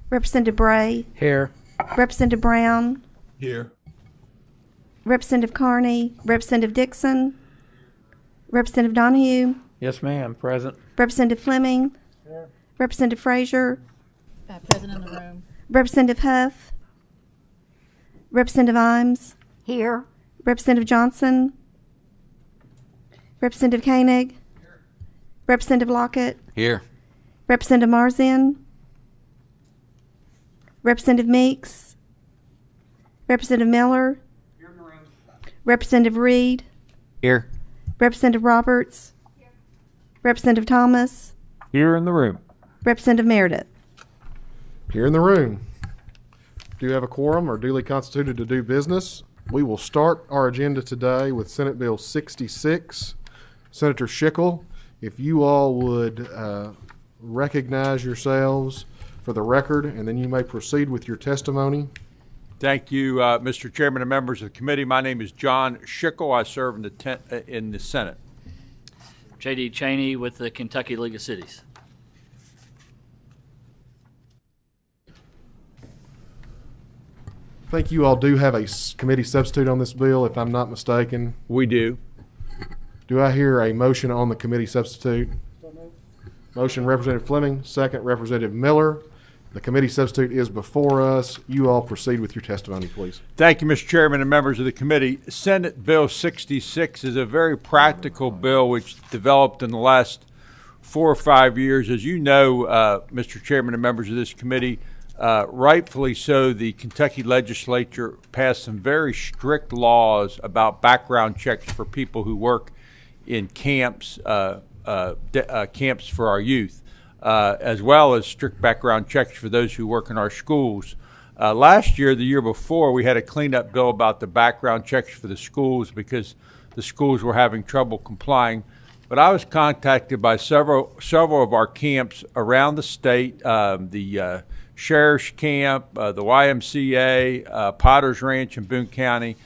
Representative Bray, Here. Representative Brown, Here. Representative Carney, Representative Dixon, Representative Donahue, Yes, ma'am. Present. Representative Fleming, Representative Frazier, Present in the room. Representative Huff, Representative Imes, Here. Representative Johnson, Representative Koenig, Representative Lockett, Here. Representative Marzin, Representative Meeks, Representative Miller, Representative Reed, Here. Representative Roberts, Representative Thomas, Here in the room. Representative Meredith. Here in the room. Do you have a quorum or duly constituted to do business? We will start our agenda today with Senate Bill 66. Senator Schickel, if you all would recognize yourselves for the record, and then you may proceed with your testimony. Thank you, Mr. Chairman and members of the committee. My name is John Schickel. I serve in the Senate. J.D. Cheney with the Kentucky League of Cities. I think you all do have a committee substitute on this bill, if I'm not mistaken. We do. Do I hear a motion on the committee substitute? Motion, Representative Fleming. Second, Representative Miller. The committee substitute is before us. You all proceed with your testimony, please. Thank you, Mr. Chairman and members of the committee. Senate Bill 66 is a very practical bill which developed in the last 4 or 5 years. As you know, Mr. Chairman and members of this committee, rightfully so, the Kentucky legislature passed some very strict laws about background checks for people who work in camps, camps for our youth, as well as strict background checks for those who work in our schools. Last year, the year before, we had a cleanup bill about the background checks for the schools because the schools were having trouble complying. But I was contacted by several of our camps around the state, the Sheriff's Camp, the YMCA, Potter's Ranch in Boone County.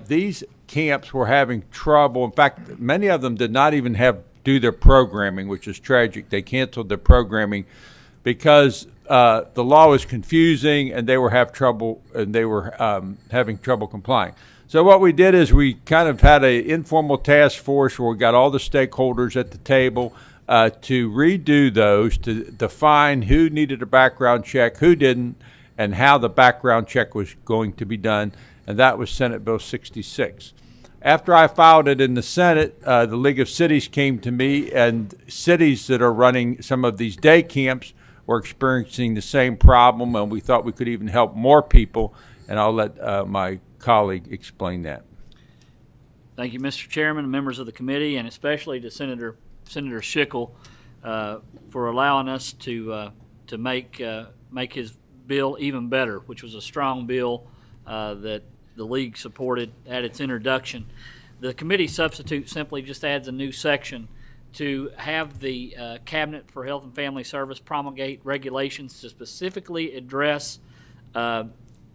These camps were having trouble. In fact, many of them did not even do their programming, which is tragic. They canceled their programming because the law was confusing and they were having trouble complying. So what we did is we kind of had an informal task force where we got all the stakeholders at the table to redo those, to define who needed a background check, who didn't, and how the background check was going to be done. And that was Senate Bill 66. After I filed it in the Senate, the League of Cities came to me, and cities that are running some of these day camps were experiencing the same problem, and we thought we could even help more people, and I'll let my colleague explain that. Thank you, Mr. Chairman and members of the committee, and especially to Senator Schickel for allowing us to make his bill even better, which was a strong bill that the League supported at its introduction. The committee substitute simply just adds a new section to have the Cabinet for Health and Family Service promulgate regulations to specifically address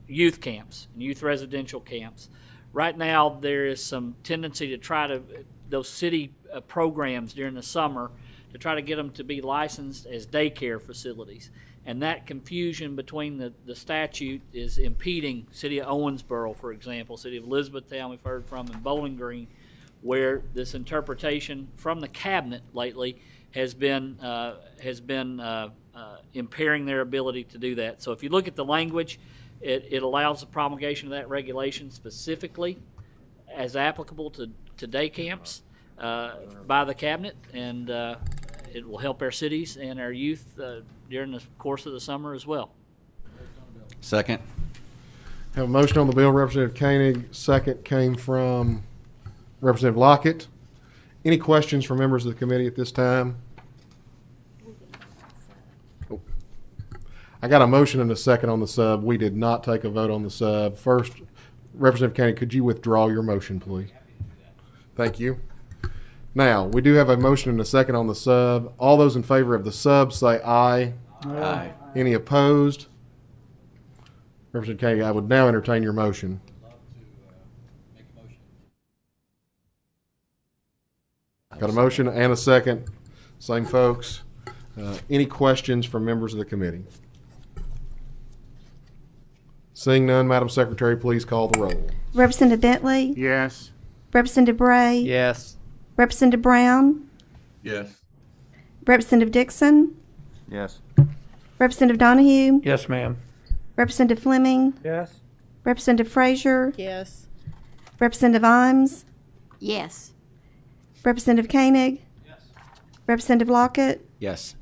youth camps and youth residential camps. Right now, there is some tendency to try to, those city programs during the summer, to try to get them to be licensed as daycare facilities. And that confusion between the statute is impeding City of Owensboro, for example, City of Elizabethtown we've heard from, and Bowling Green, where this interpretation from the cabinet lately has been impairing their ability to do that. So if you look at the language, it allows the promulgation of that regulation specifically as applicable to day camps by the cabinet, and it will help our cities and our youth during the course of the summer as well. Second. Have a motion on the bill, Representative Koenig. Second came from Representative Lockett. Any questions from members of the committee at this time? Oh. I got a motion and a second on the sub. We did not take a vote on the sub. First, Representative Koenig, could you withdraw your motion, please? Thank you. Now, we do have a motion and a second on the sub. All those in favor of the sub say aye. Aye. Any opposed? Representative Koenig, I would now entertain your motion. Got a motion and a second. Same folks. Any questions from members of the committee? Seeing none, Madam Secretary, please call the roll. Representative Bentley? Yes. Representative Bray? Yes. Representative Brown? Yes. Representative Dixon? Yes. Representative Donahue? Yes, ma'am. Representative Fleming? Yes. Representative Frazier? Yes. Representative Imes? Yes. Representative Koenig? Representative Lockett? Yes.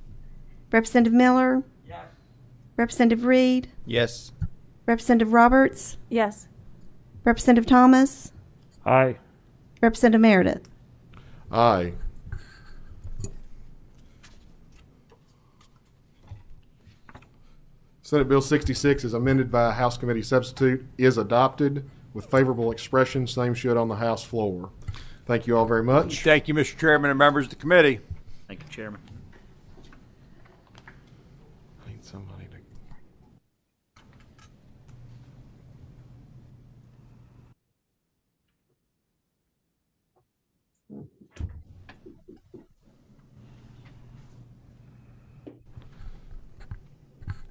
Representative Miller? Representative Reed? Yes. Representative Roberts? Yes. Representative Thomas? Aye. Representative Meredith? Aye. Senate Bill 66 is amended by a House Committee substitute, is adopted with favorable expression, same should on the House floor. Thank you all very much. Thank you, Mr. Chairman and members of the committee. Thank you, Chairman. I need somebody to...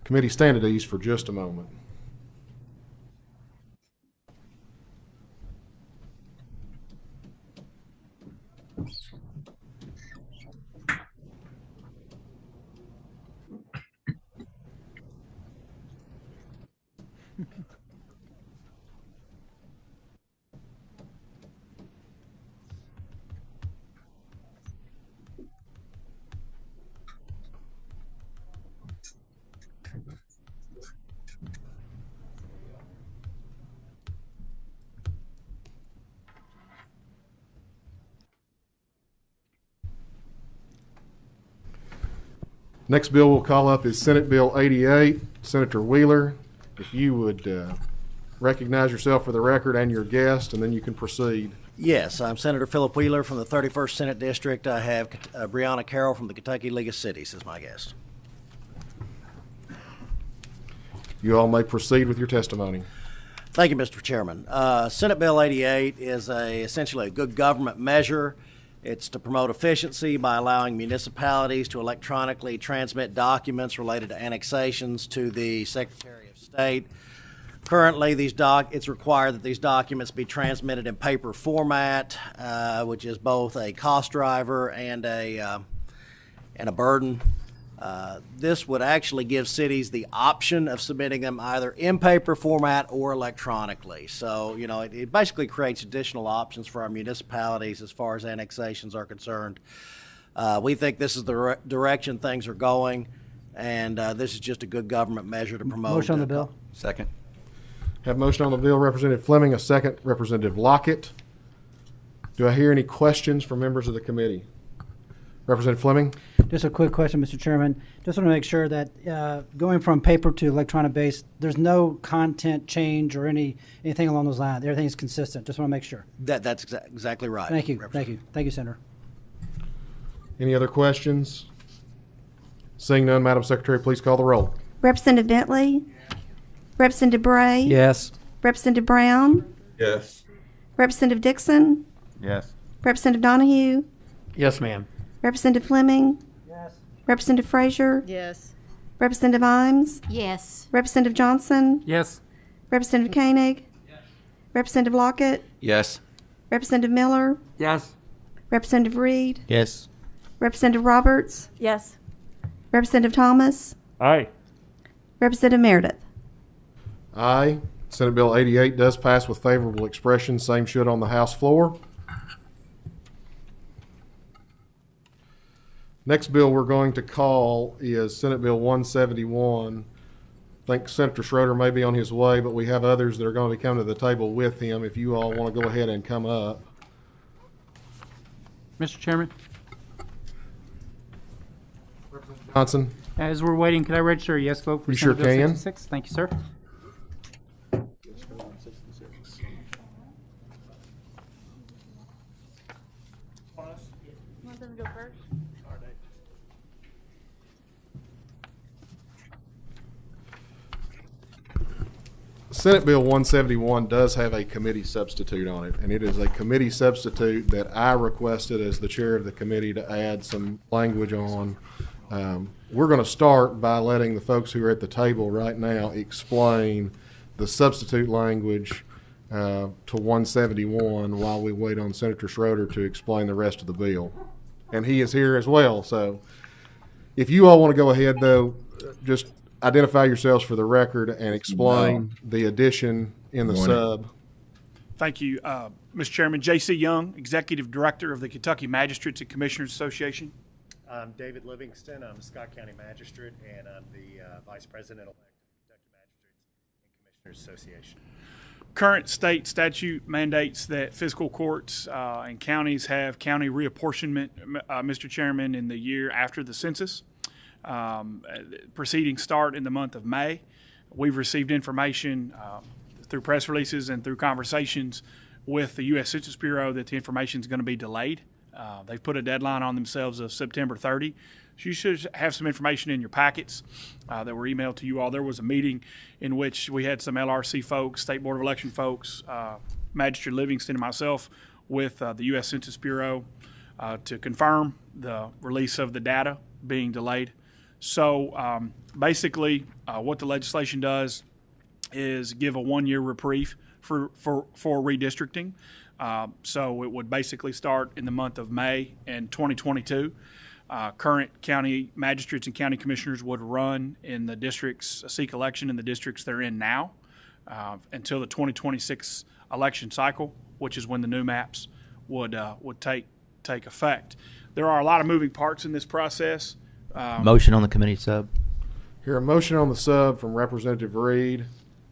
Committee, stand at ease for just a moment. Next bill we'll call up is Senate Bill 88. Senator Wheeler, if you would recognize yourself for the record and your guest, and then you can proceed. Yes, I'm Senator Philip Wheeler from the 31st Senate District. I have Breonna Carroll from the Kentucky League of Cities as my guest. You all may proceed with your testimony. Thank you, Mr. Chairman. Senate Bill 88 is essentially a good government measure. It's to promote efficiency by allowing municipalities to electronically transmit documents related to annexations to the Secretary of State. Currently, it's required that these documents be transmitted in paper format, which is both a cost driver and a burden. This would actually give cities the option of submitting them either in paper format or electronically. So, it basically creates additional options for our municipalities as far as annexations are concerned. We think this is the direction things are going, and this is just a good government measure to promote. Motion on the bill. Second. Have a motion on the bill, Representative Fleming, a second, Representative Lockett. Do I hear any questions from members of the committee? Representative Fleming? Just a quick question, Mr. Chairman. Just want to make sure that going from paper to electronic base, there's no content change or anything along those lines. Everything's consistent. Just want to make sure. That's exactly right. Thank you. Thank you. Thank you, Senator. Any other questions? Seeing none, Madam Secretary, please call the roll. Representative Bentley? Representative Bray? Yes. Representative Brown? Yes. Representative Dixon? Yes. Representative Donahue? Yes, ma'am. Representative Fleming? Yes. Representative Frazier? Yes. Representative Imes? Yes. Representative Johnson? Yes. Representative Koenig? Representative Lockett? Yes. Representative Miller? Yes. Representative Reed? Yes. Representative Roberts? Yes. Representative Thomas? Aye. Representative Meredith? Aye. Senate Bill 88 does pass with favorable expression. Same should on the House floor. Next bill we're going to call is Senate Bill 171. I think Senator Schroeder may be on his way, but we have others that are going to be coming to the table with him if you all want to go ahead and come up. Mr. Chairman, Johnson? as we're waiting, could I register a yes vote for You Senate sure Bill can. 66? Thank you, sir. Senate Bill 171 does have a committee substitute on it, and it is a committee substitute that I requested as the chair of the committee to add some language on. We're going to start by letting the folks who are at the table right now explain the substitute language to 171 while we wait on Senator Schroeder to explain the rest of the bill. And he is here as well. So if you all want to go ahead, though, just identify yourselves for the record and explain the addition in the sub. Thank you, Mr. Chairman. J.C. Young, Executive Director of the Kentucky Magistrates and Commissioners Association. I'm David Livingston. I'm a Scott County Magistrate, and I'm the Vice President-elect of the Kentucky Magistrates and Commissioners Association. Current state statute mandates that fiscal courts and counties have county reapportionment, Mr. Chairman, in the year after the census. Proceedings start in the month of May. We've received information through press releases and through conversations with the U.S. Census Bureau that the information is going to be delayed. They've put a deadline on themselves of September 30. So you should have some information in your packets that were emailed to you all. There was a meeting in which we had some LRC folks, State Board of Election folks, Magistrate Livingston and myself with the U.S. Census Bureau to confirm the release of the data being delayed. So basically what the legislation does is give a one-year reprieve for redistricting. So it would basically start in the month of May in 2022. Current county magistrates and county commissioners would run in the districts, seek election in the districts they're in now until the 2026 election cycle, which is when the new maps would take effect. There are a lot of moving parts in this process. Motion on the committee sub. Hear a motion on the sub from Representative Reed,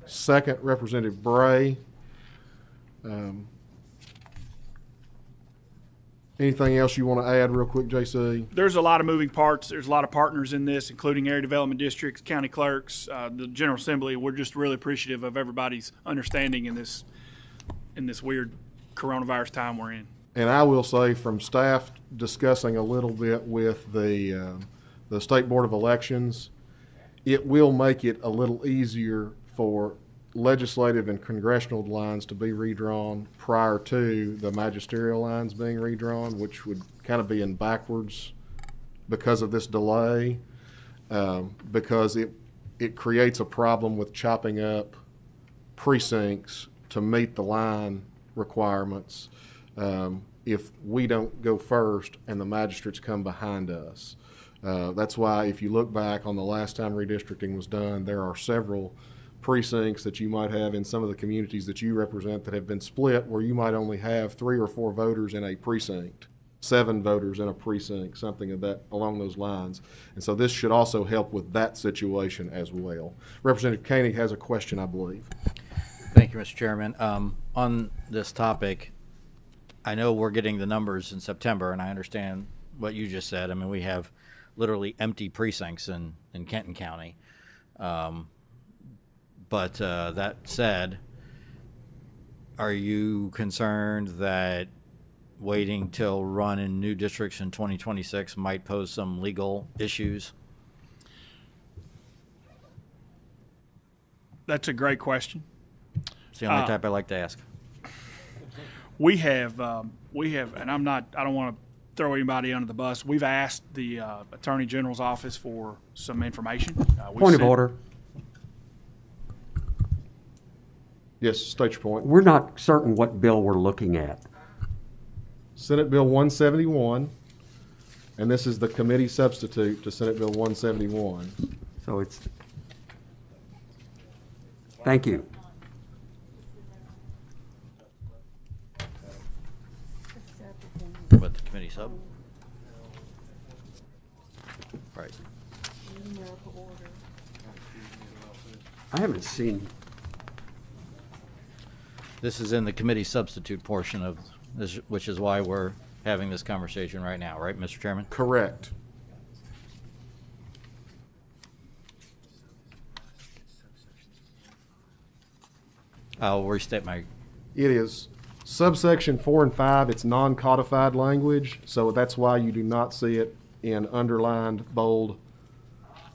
second Representative Bray. Anything else you want to add real quick, JC? There's a lot of moving parts. There's a lot of partners in this, including area development districts, county clerks, the General Assembly. We're just really appreciative of everybody's understanding in this weird coronavirus time we're in. And I will say, from staff discussing a little bit with the State Board of Elections, it will make it a little easier for legislative and congressional lines to be redrawn prior to the magisterial lines being redrawn, which would kind of be in backwards because of this delay, because it creates a problem with chopping up precincts to meet the line requirements if we don't go first and the magistrates come behind us. That's why if you look back on the last time redistricting was done, there are several precincts that you might have in some of the communities that you represent that have been split, where you might only have 3 or 4 voters in a precinct, 7 voters in a precinct, something of that along those lines. And so this should also help with that situation as well. Representative Koenig has a question, I believe. Thank you, Mr. Chairman. On this topic, I know we're getting the numbers in September, and I understand what you just said. I mean, we have literally empty precincts in Kenton County. But that said, are you concerned that waiting till run in new districts in 2026 might pose some legal issues? That's a great question. It's the only type I like to ask. We have, and I don't want to throw anybody under the bus. We've asked the Attorney General's office for some information. Point of order. Yes, state your point. We're not certain what bill we're looking at. Senate Bill 171, and this is the committee substitute to Senate Bill 171. So it's, thank you. What, the committee sub? Right. I haven't seen. This is in the committee substitute portion of this, which is why we're having this conversation right now, right, Mr. Chairman? Correct. I'll restate my. It is subsection 4 and 5. It's non-codified language, so that's why you do not see it in underlined, bold,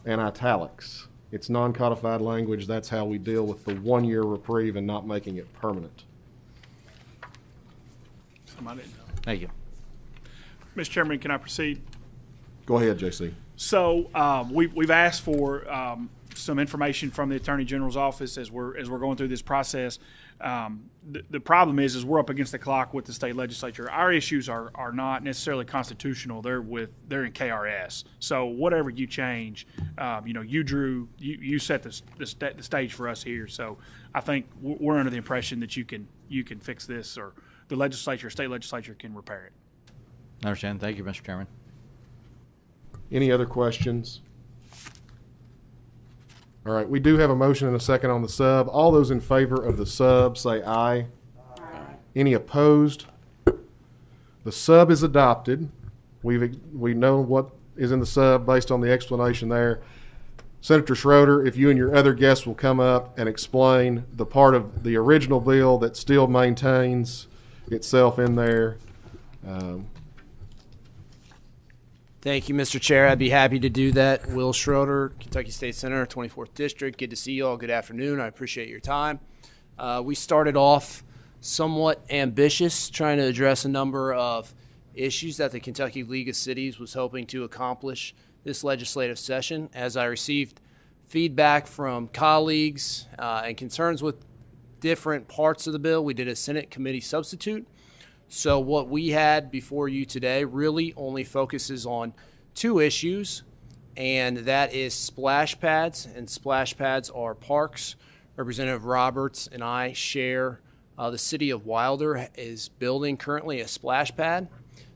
and italics. It's non-codified language. That's how we deal with the one-year reprieve and not making it permanent. Thank you. Mr. Chairman, can I proceed? Go ahead, JC. So we've asked for some information from the Attorney General's office as we're going through this process. The problem is we're up against the clock with the state legislature. Our issues are not necessarily constitutional. They're in KRS. So whatever you change, you set the stage for us here. So I think we're under the impression that you can fix this, or the state legislature can repair it. I understand. Thank you, Mr. Chairman. Any other questions? All right, we do have a motion and a second on the sub. All those in favor of the sub say aye. Aye. Any opposed? The sub is adopted. We know what is in the sub based on the explanation there. Senator Schroeder, if you and your other guests will come up and explain the part of the original bill that still maintains itself in there. Thank you, Mr. Chair. I'd be happy to do that. Will Schroeder, Kentucky State Senator, 24th District. Good to see you all. Good afternoon. I appreciate your time. We started off somewhat ambitious, trying to address a number of issues that the Kentucky League of Cities was hoping to accomplish this legislative session. As I received feedback from colleagues and concerns with different parts of the bill, we did a Senate committee substitute. So what we had before you today really only focuses on two issues, and that is splash pads. And splash pads are parks. Representative Roberts and I share the city of Wilder is building currently a splash pad.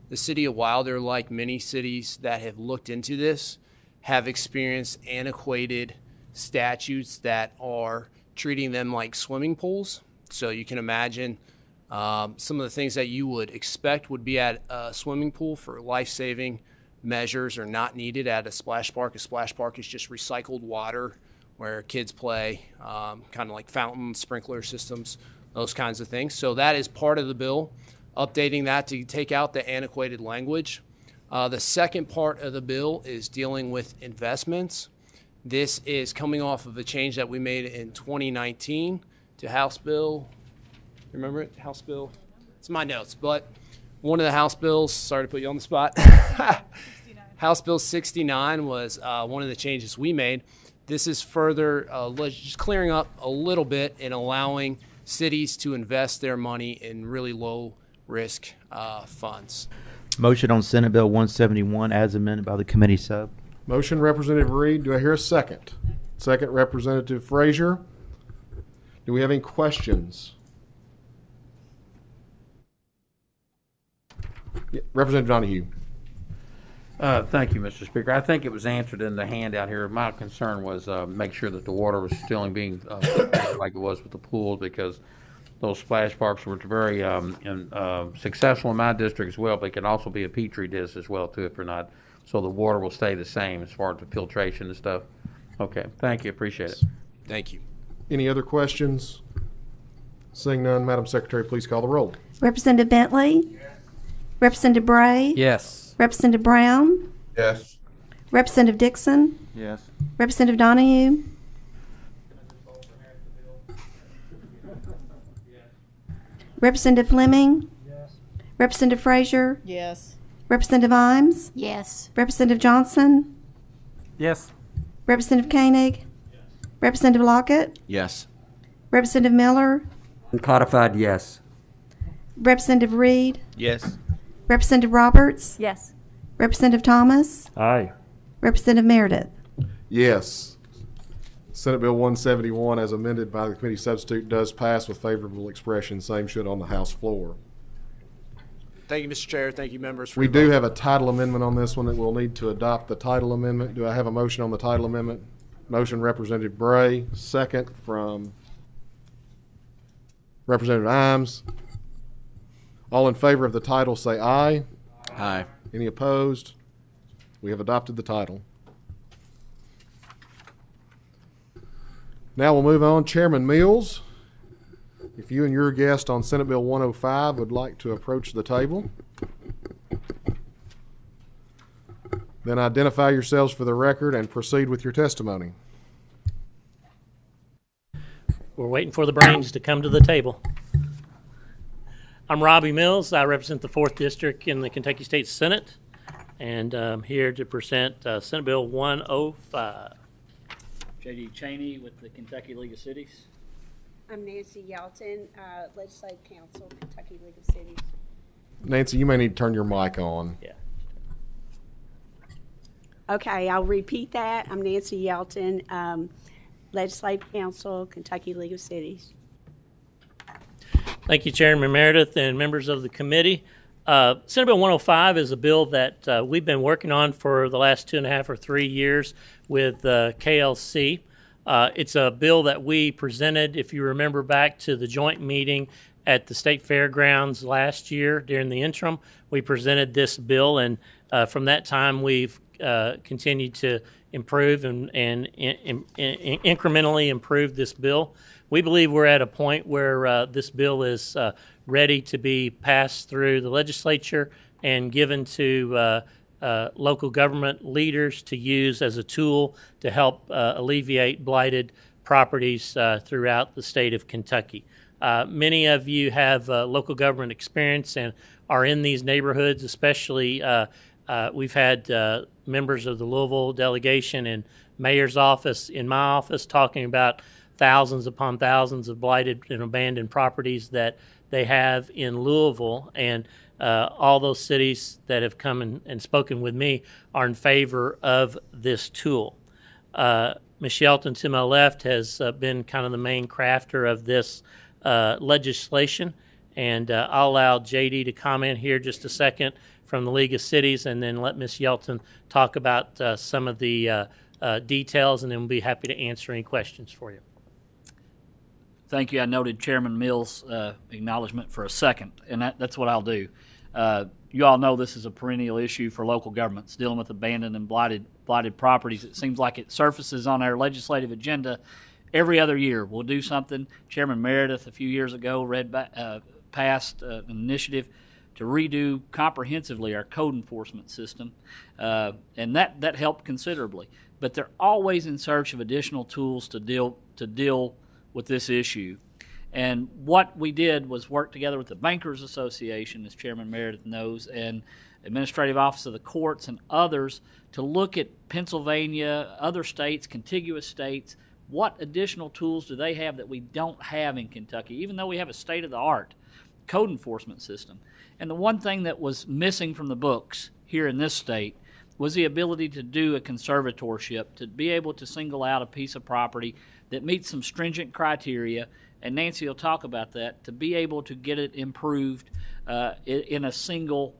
The city of Wilder, like many cities that have looked into this, have experienced antiquated statutes that are treating them like swimming pools. So you can imagine some of the things that you would expect would be at a swimming pool for life-saving measures are not needed at a splash park. A splash park is just recycled water where kids play, kind of like fountain sprinkler systems, those kinds of things. So that is part of the bill, updating that to take out the antiquated language. The second part of the bill is dealing with investments. This is coming off of a change that we made in 2019 to House Bill. Remember it? House Bill? It's my notes, but one of the House bills, sorry to put you on the spot. House Bill 69 was one of the changes we made. This is further just clearing up a little bit and allowing cities to invest their money in really low risk funds. Motion on Senate Bill 171 as amended by the committee sub. Motion, Representative Reed. Do I hear a second? Second, Representative Frazier. Do we have any questions? Yeah, Representative Donahue. Thank you, Mr. Speaker. I think it was answered in the handout here. My concern was make sure that the water was still being like it was with the pools, because those splash parks were very successful in my district as well, but it can also be a petri dish as well too if you're not. So the water will stay the same as far as the filtration and stuff. Okay, thank you. Appreciate it. Thank you. Any other questions? Seeing none, Madam Secretary, please call the roll. Representative Bentley? Yes. Representative Bray? Yes. Representative Brown? Yes. Representative Dixon? Yes. Representative Donahue? Representative Fleming? Yes. Representative Frazier? Yes. Representative Imes? Yes. Representative Johnson? Yes. Representative Koenig? Representative Lockett? Yes. Representative Miller? Uncodified, yes. Representative Reed? Yes. Representative Roberts? Yes. Representative Thomas? Aye. Representative Meredith? Yes. Senate Bill 171, as amended by the committee substitute, does pass with favorable expression. Same should on the House floor. Thank you, Mr. Chair. Thank you, members. For We your do vote. have a title amendment on this one that we'll need to adopt the title amendment. Do I have a motion on the title amendment? Motion, Representative Bray. Second from Representative Imes. All in favor of the title say aye. Aye. Any opposed? We have adopted the title. Now we'll move on. Chairman Mills, if you and your guest on Senate Bill 105 would like to approach the table, then identify yourselves for the record and proceed with your testimony. We're waiting for the brains to come to the table. I'm Robbie Mills. I represent the 4th District in the Kentucky State Senate, and I'm here to present Senate Bill 105. J.D. Cheney with the Kentucky League of Cities. I'm Nancy Yelton, Legislative Council, Kentucky League of Cities. Nancy, you may need to turn your mic on. Yeah. Okay, I'll repeat that. I'm Nancy Yelton, Legislative Council, Kentucky League of Cities. Thank you, Chairman Meredith and members of the committee. Senate Bill 105 is a bill that we've been working on for the last 2.5 or 3 years with KLC. It's a bill that we presented, if you remember back to the joint meeting at the State Fairgrounds last year during the interim. We presented this bill, and from that time we've continued to improve and incrementally improve this bill. We believe we're at a point where this bill is ready to be passed through the legislature and given to local government leaders to use as a tool to help alleviate blighted properties throughout the state of Kentucky. Many of you have local government experience and are in these neighborhoods, especially we've had members of the Louisville delegation and mayor's office in my office talking about thousands upon thousands of blighted and abandoned properties that they have in Louisville, and all those cities that have come and spoken with me are in favor of this tool. Ms. Shelton to my left has been kind of the main crafter of this legislation, and I'll allow JD to comment here just a second from the League of Cities, and then let Ms. Shelton talk about some of the details, and then we'll be happy to answer any questions for you. Thank you. I noted Chairman Mills' acknowledgement for a second, and that's what I'll do. You all know this is a perennial issue for local governments, dealing with abandoned and blighted properties. It seems like it surfaces on our legislative agenda every other year. We'll do something. Chairman Meredith a few years ago passed an initiative to redo comprehensively our code enforcement system, and that helped considerably. But they're always in search of additional tools to deal with this issue. And what we did was work together with the Bankers Association, as Chairman Meredith knows, and Administrative Office of the Courts and others to look at Pennsylvania, other states, contiguous states. What additional tools do they have that we don't have in Kentucky, even though we have a state-of-the-art code enforcement system? And the one thing that was missing from the books here in this state was the ability to do a conservatorship, to be able to single out a piece of property that meets some stringent criteria, and Nancy will talk about that, to be able to get it improved in a single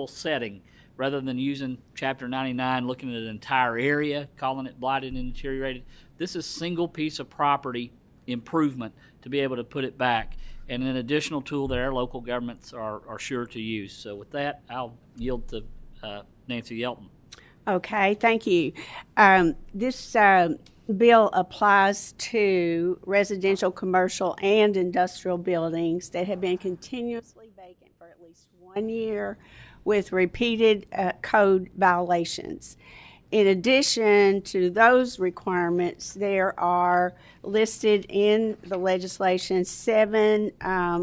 setting, rather than using Chapter 99, looking at an entire area, calling it blighted and deteriorated. This is single piece of property improvement to be able to put it back, and an additional tool that our local governments are sure to use. So with that, I'll yield to Nancy Yelton. Okay, thank you. This bill applies to residential, commercial, and industrial buildings that have been continuously vacant for at least 1 year with repeated code violations. In addition to those requirements, there are listed in the legislation 7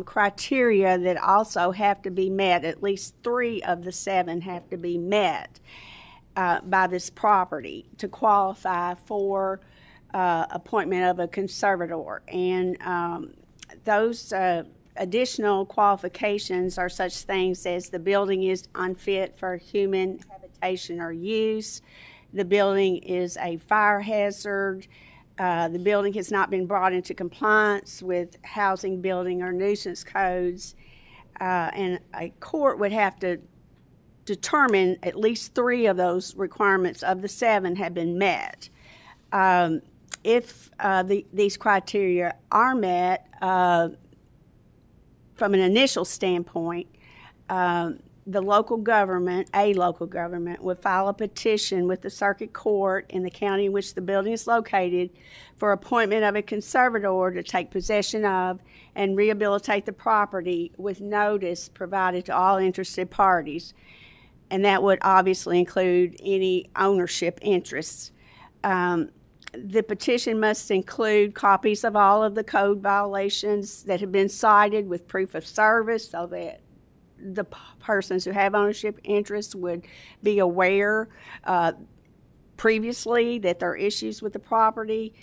criteria that also have to be met. At least 3 of the 7 have to be met by this property to qualify for appointment of a conservator. And those additional qualifications are such things as the building is unfit for human habitation or use, the building is a fire hazard, the building has not been brought into compliance with housing, building, or nuisance codes, and a court would have to determine at least 3 of those requirements of the 7 have been met. If these criteria are met, from an initial standpoint, a local government would file a petition with the circuit court in the county in which the building is located for appointment of a conservator to take possession of and rehabilitate the property with notice provided to all interested parties. And that would obviously include any ownership interests. The petition must include copies of all of the code violations that have been cited with proof of service so that the persons who have ownership interests would be aware previously that there are issues with the property.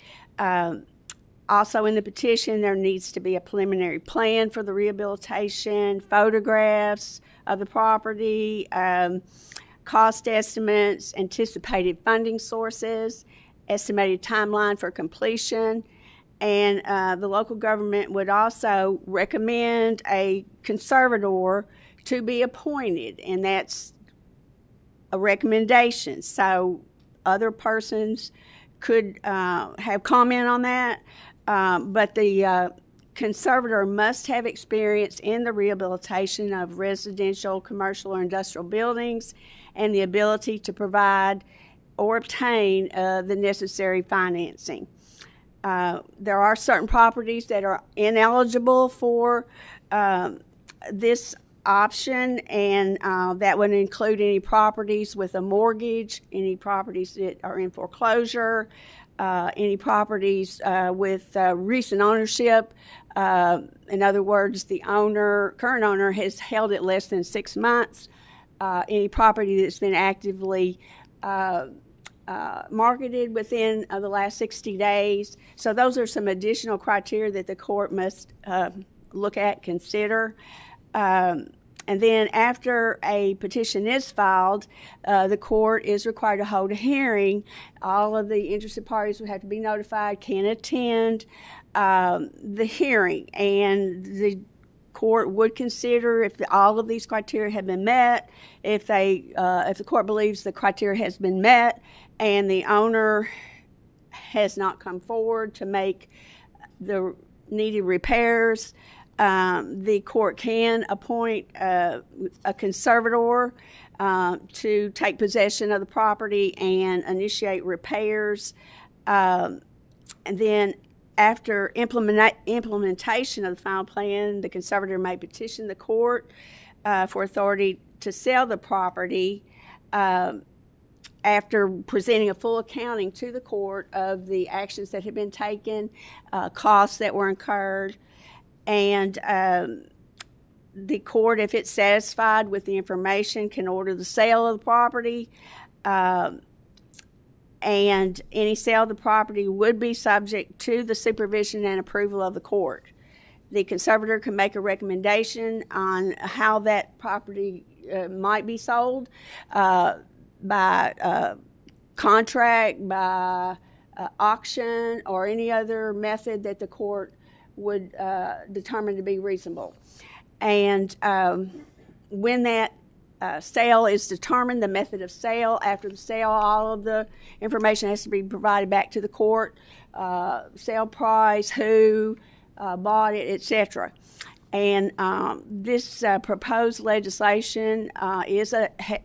Also in the petition, there needs to be a preliminary plan for the rehabilitation, photographs of the property, cost estimates, anticipated funding sources, estimated timeline for completion, and the local government would also recommend a conservator to be appointed, and that's a recommendation. So other persons could have comment on that, but the conservator must have experience in the rehabilitation of residential, commercial, or industrial buildings and the ability to provide or obtain the necessary financing. There are certain properties that are ineligible for this option, and that would include any properties with a mortgage, any properties that are in foreclosure, any properties with recent ownership. In other words, the current owner has held it less than 6 months. Any property that's been actively marketed within the last 60 days. So those are some additional criteria that the court must look at, consider. And then after a petition is filed, the court is required to hold a hearing. All of the interested parties would have to be notified, can attend the hearing, and the court would consider if all of these criteria have been met. If the court believes the criteria has been met and the owner has not come forward to make the needed repairs, the court can appoint a conservator to take possession of the property and initiate repairs. And then after implementation of the final plan, the conservator may petition the court for authority to sell the property after presenting a full accounting to the court of the actions that have been taken, costs that were incurred, and the court, if it's satisfied with the information, can order the sale of the property, and any sale of the property would be subject to the supervision and approval of the court. The conservator can make a recommendation on how that property might be sold by contract, by auction, or any other method that the court would determine to be reasonable. And when that sale is determined, the method of sale, after the sale, all of the information has to be provided back to the court, sale price, who bought it, etc. And this proposed legislation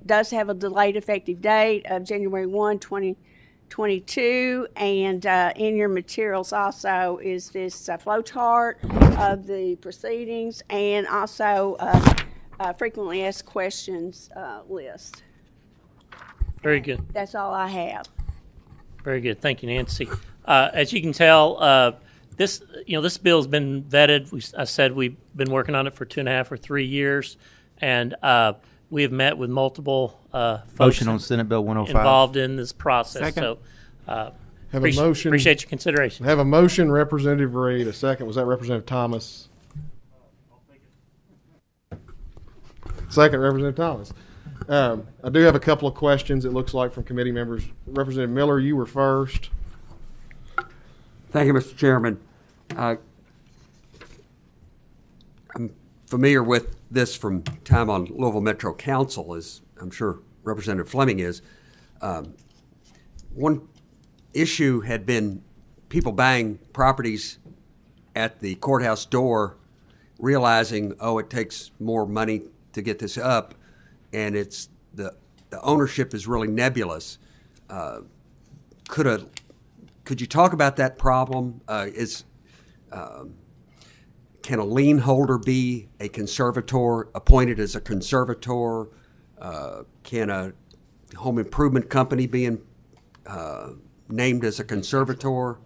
does have a delayed effective date of January 1, 2022, and in your materials also is this flow chart of the proceedings and also frequently asked questions list. Very good. That's all I have. Very good. Thank you, Nancy. As you can tell, this bill's been vetted. I said we've been working on it for 2.5 or 3 years, and we have met with multiple folks Motion on Senate Bill 105. involved in this process. Second. So, Have a motion. Appreciate your consideration. Have a motion, Representative Reed. A second. Was that Representative Thomas? Second, Representative Thomas. I do have a couple of questions, it looks like, from committee members. Representative Miller, you were first. Thank you, Mr. Chairman. I'm familiar with this from time on Louisville Metro Council, as I'm sure Representative Fleming is. One issue had been people buying properties at the courthouse door, realizing, it takes more money to get this up, and it's the ownership is really nebulous. Could you talk about that problem? Can a lien holder be a conservator, appointed as a conservator? Can a home improvement company be named as a conservator?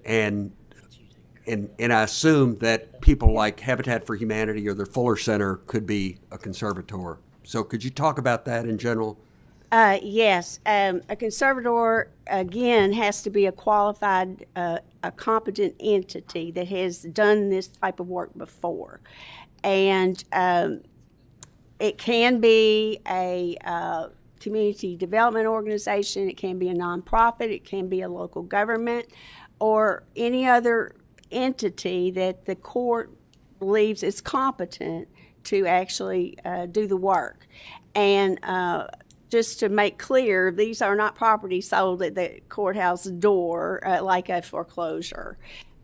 And I assume that people like Habitat for Humanity or the Fuller Center could be a conservator. So could you talk about that in general? Yes, a conservator, again, has to be a qualified, a competent entity that has done this type of work before. And it can be a community development organization, it can be a nonprofit, it can be a local government, or any other entity that the court believes is competent to actually do the work. And just to make clear, these are not properties sold at the courthouse door like a foreclosure.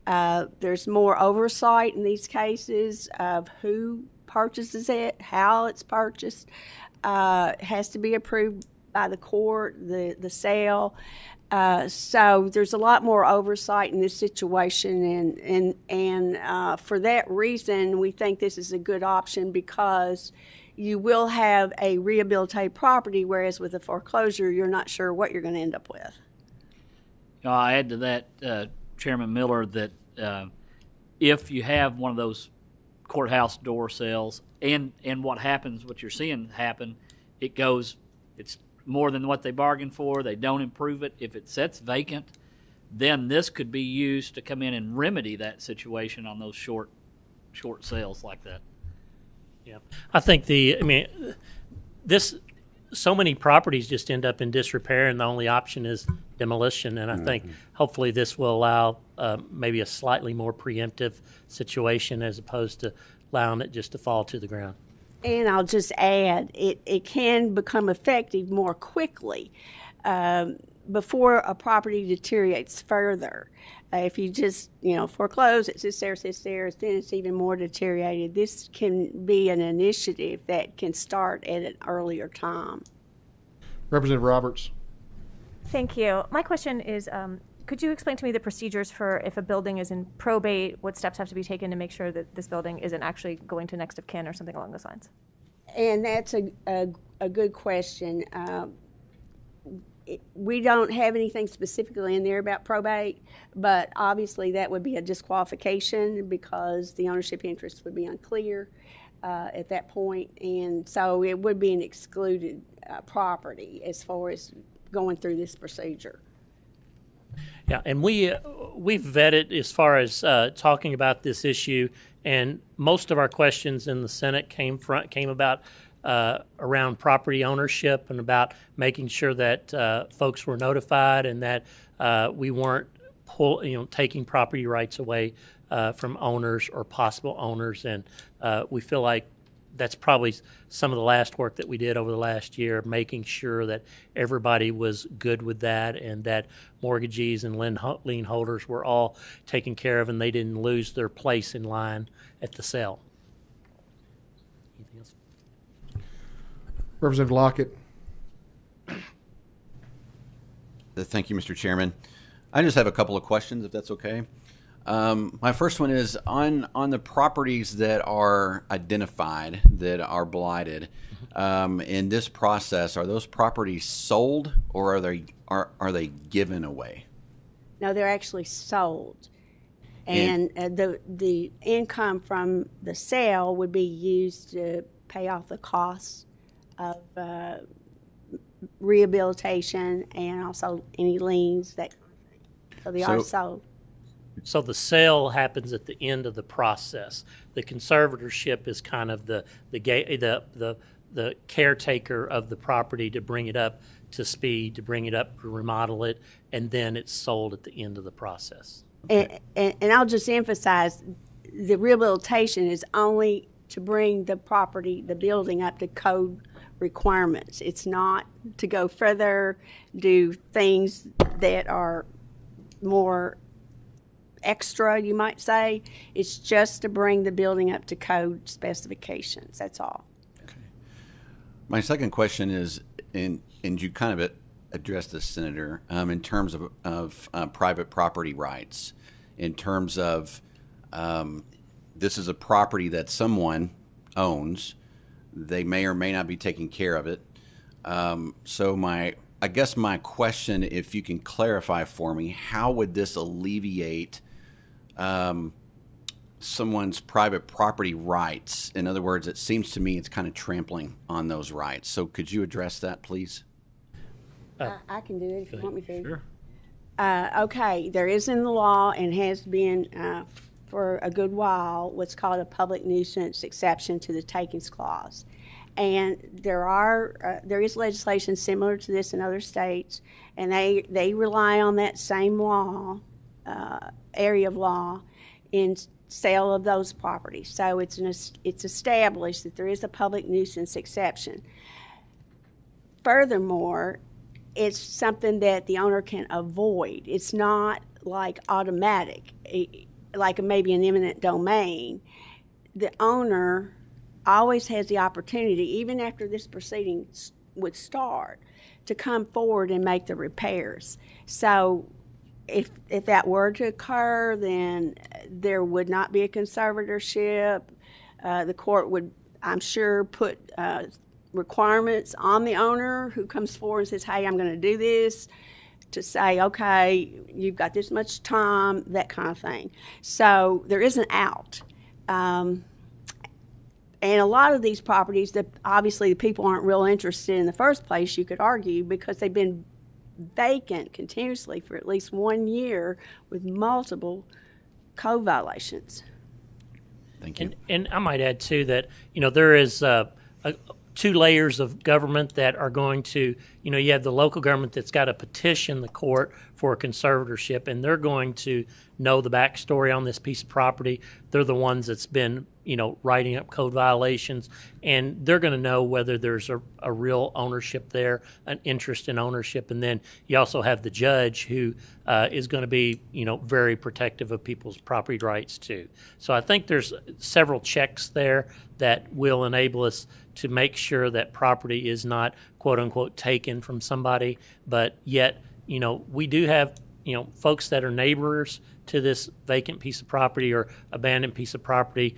There's more oversight in these cases of who purchases it, how it's purchased. It has to be approved by the court, the sale. So there's a lot more oversight in this situation, and for that reason, we think this is a good option because you will have a rehabilitated property, whereas with a foreclosure, you're not sure what you're going to end up with. I'll add to that, Chairman Miller, that if you have one of those courthouse door sales and what happens, what you're seeing happen, it's more than what they bargained for, they don't improve it. If it sits vacant, then this could be used to come in and remedy that situation on those short sales like that. Yeah, I think so many properties just end up in disrepair, and the only option is demolition. And I think hopefully this will allow maybe a slightly more preemptive situation as opposed to allowing it just to fall to the ground. And I'll just add, it can become effective more quickly before a property deteriorates further. If you just, foreclose, it sits there, then it's even more deteriorated. This can be an initiative that can start at an earlier time. Representative Roberts. Thank you. My question is, could you explain to me the procedures for if a building is in probate, what steps have to be taken to make sure that this building isn't actually going to next of kin or something along those lines? And that's a good question. We don't have anything specifically in there about probate, but obviously that would be a disqualification because the ownership interest would be unclear at that point, and so it would be an excluded property as far as going through this procedure. Yeah, and we've vetted as far as talking about this issue, and most of our questions in the Senate came about around property ownership and about making sure that folks were notified and that we weren't taking property rights away from owners or possible owners. And we feel like that's probably some of the last work that we did over the last year, making sure that everybody was good with that and that mortgagees and lien holders were all taken care of and they didn't lose their place in line at the sale. Anything else? Representative Lockett. Thank you, Mr. Chairman. I just have a couple of questions, if that's okay. My first one is on the properties that are identified that are blighted. In this process, are those properties sold or are they given away? No, they're actually sold, and the income from the sale would be used to pay off the costs of rehabilitation and also any liens that. So they are sold. So the sale happens at the end of the process. The conservatorship is kind of the caretaker of the property to bring it up to speed, to bring it up, to remodel it, and then it's sold at the end of the process. Okay. And I'll just emphasize, the rehabilitation is only to bring the property, the building up to code requirements. It's not to go further, do things that are more extra, you might say. It's just to bring the building up to code specifications. That's all. Okay. My second question is, and you kind of addressed this, Senator, in terms of private property rights, in terms of this is a property that someone owns. They may or may not be taking care of it. So I guess my question, if you can clarify for me, how would this alleviate someone's private property rights? In other words, it seems to me it's kind of trampling on those rights. So could you address that, please? I can do it if you want me to. Sure. Okay, there is in the law and has been for a good while what's called a public nuisance exception to the takings clause. And there is legislation similar to this in other states, and they rely on that same law, area of law, in sale of those properties. So it's established that there is a public nuisance exception. Furthermore, it's something that the owner can avoid. It's not like automatic, like maybe an eminent domain. The owner always has the opportunity, even after this proceeding would start, to come forward and make the repairs. So if that were to occur, then there would not be a conservatorship. The court would, I'm sure, put requirements on the owner who comes forward and says, hey, I'm going to do this, to say, okay, you've got this much time, that kind of thing. So there is an out. And a lot of these properties, that obviously the people aren't real interested in the first place, you could argue, because they've been vacant continuously for at least 1 year with multiple code violations. Thank you. And I might add, too, that, there is two layers of government that are going to, you have the local government that's got to petition the court for a conservatorship, and they're going to know the backstory on this piece of property. They're the ones that's been, writing up code violations, and they're going to know whether there's a real ownership there, an interest in ownership. And then you also have the judge who is going to be, very protective of people's property rights too. So I think there's several checks there that will enable us to make sure that property is not, quote unquote, taken from somebody, but yet, we do have, folks that are neighbors to this vacant piece of property or abandoned piece of property.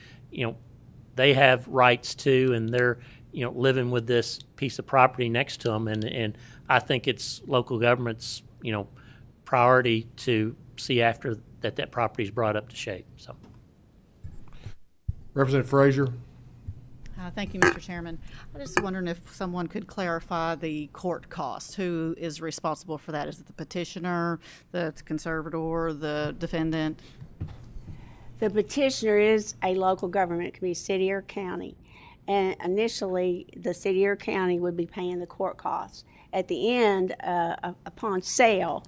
They have rights too, and they're, living with this piece of property next to them. And I think it's local government's, priority to see after that property is brought up to shape. So, Representative Frazier. Thank you, Mr. Chairman. I was just wondering if someone could clarify the court costs. Who is responsible for that? Is it the petitioner, the conservator, the defendant? The petitioner is a local government. It can be city or county. And initially, the city or county would be paying the court costs. At the end, upon sale,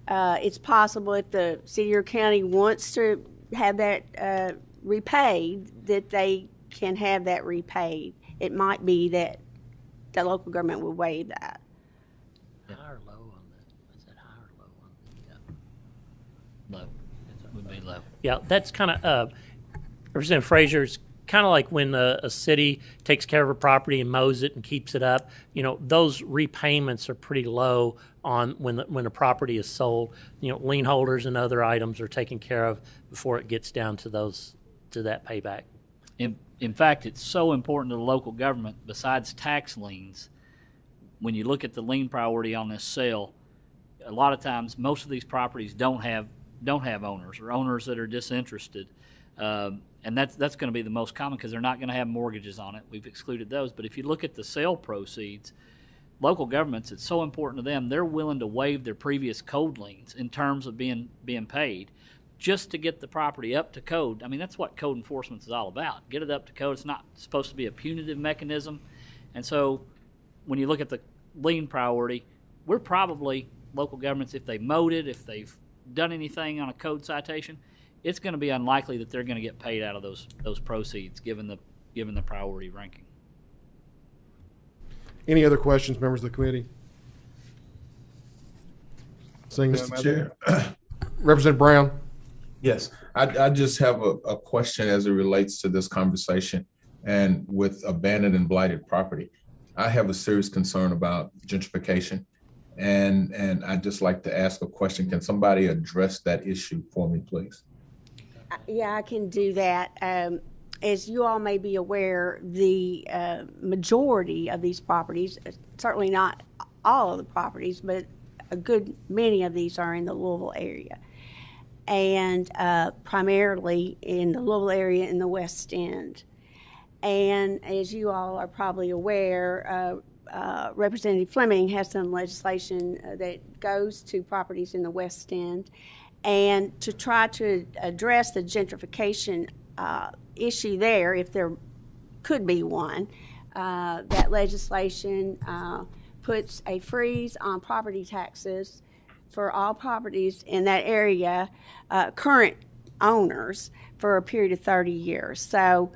it's possible if the city or county wants to have that repaid, that they can have that repaid. It might be that the local government will waive that. High or low on the, is that high or low on the, low. Would be low. Yeah, that's kind of, Representative Frazier, it's kind of like when a city takes care of a property and mows it and keeps it up. Those repayments are pretty low on when a property is sold. Lien holders and other items are taken care of before it gets down to that payback. In fact, it's so important to the local government, besides tax liens, when you look at the lien priority on this sale, a lot of times most of these properties don't have owners, or owners that are disinterested. And that's going to be the most common, because they're not going to have mortgages on it. We've excluded those. But if you look at the sale proceeds, local governments, it's so important to them, they're willing to waive their previous code liens in terms of being paid, just to get the property up to code. I mean, that's what code enforcement is all about. Get it up to code. It's not supposed to be a punitive mechanism. And so when you look at the lien priority, we're probably, local governments, if they mowed it, if they've done anything on a code citation, it's going to be unlikely that they're going to get paid out of those proceeds, given the priority ranking. Any other questions, members of the committee? Seeing none, Mr. Chair. Representative Brown. Yes, I just have a question as it relates to this conversation and with abandoned and blighted property. I have a serious concern about gentrification, and I'd just like to ask a question. Can somebody address that issue for me, please? Yeah, I can do that. As you all may be aware, the majority of these properties, certainly not all of the properties, but a good many of these are in the Louisville area. And primarily in the Louisville area in the West End. And as you all are probably aware, Representative Fleming has some legislation that goes to properties in the West End, and to try to address the gentrification issue there, if there could be one, that legislation puts a freeze on property taxes for all properties in that area, current owners, for a period of 30 years. So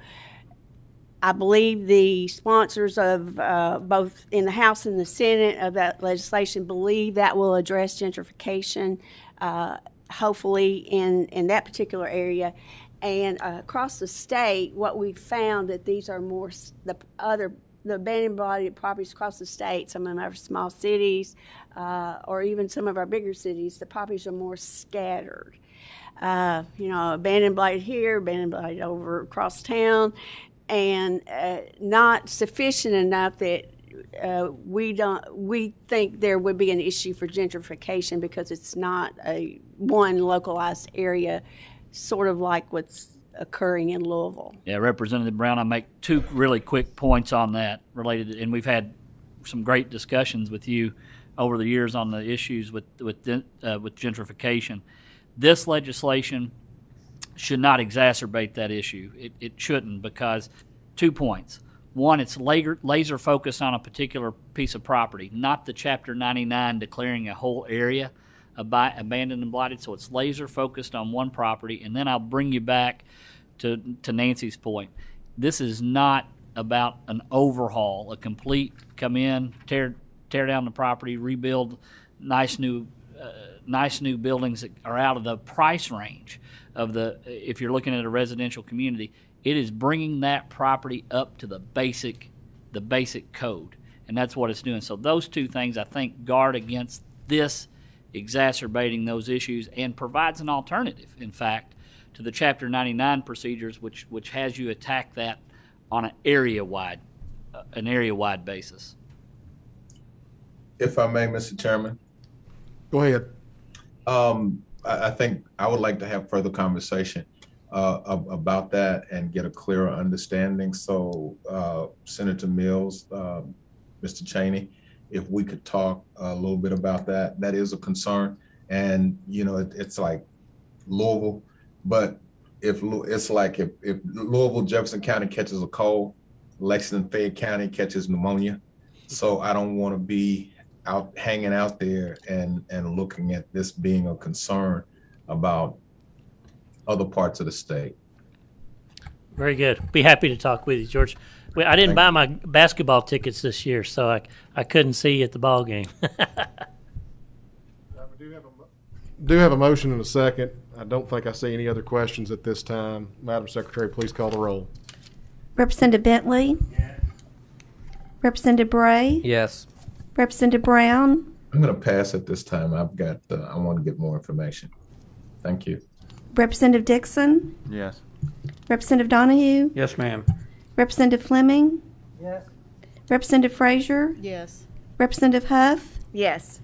I believe the sponsors of both in the House and the Senate of that legislation believe that will address gentrification, hopefully in that particular area. And across the state, what we've found that these are more the abandoned body properties across the state. Some of them are small cities, or even some of our bigger cities. The properties are more scattered. Abandoned blighted here, abandoned blighted over across town, and not sufficient enough that we think there would be an issue for gentrification because it's not a one localized area, sort of like what's occurring in Louisville. Yeah, Representative Brown, I make two really quick points on that related, and we've had some great discussions with you over the years on the issues with gentrification. This legislation should not exacerbate that issue. It shouldn't, because 2 points. One, it's laser focused on a particular piece of property, not the Chapter 99 declaring a whole area abandoned and blighted. So it's laser focused on one property. And then I'll bring you back to Nancy's point. This is not about an overhaul, a complete come in, tear down the property, rebuild nice new buildings that are out of the price range of if you're looking at a residential community. It is bringing that property up to the basic code, and that's what it's doing. So those two things, I think, guard against this exacerbating those issues and provides an alternative, in fact, to the Chapter 99 procedures, which has you attack that on an area-wide basis. If I may, Mr. Chairman. Go ahead. I think I would like to have further conversation about that and get a clearer understanding. So Senator Mills, Mr. Cheney, if we could talk a little bit about that. That is a concern. And, it's like Louisville, but if Louisville, Jefferson County catches a cold, Lexington, Fayette County catches pneumonia. So I don't want to be hanging out there and looking at this being a concern about other parts of the state. Very good. Be happy to talk with you, George. I didn't buy my basketball tickets this year, so I couldn't see you at the ball game. Do have a motion and a second. I don't think I see any other questions at this time. Madam Secretary, please call the roll. Representative Bentley? Yes. Representative Bray? Yes. Representative Brown? I'm going to pass at this time. I want to get more information. Thank you. Representative Dixon? Yes. Representative Donahue? Yes, ma'am. Representative Fleming? Yes. Representative Frazier? Yes. Representative Huff? Yes.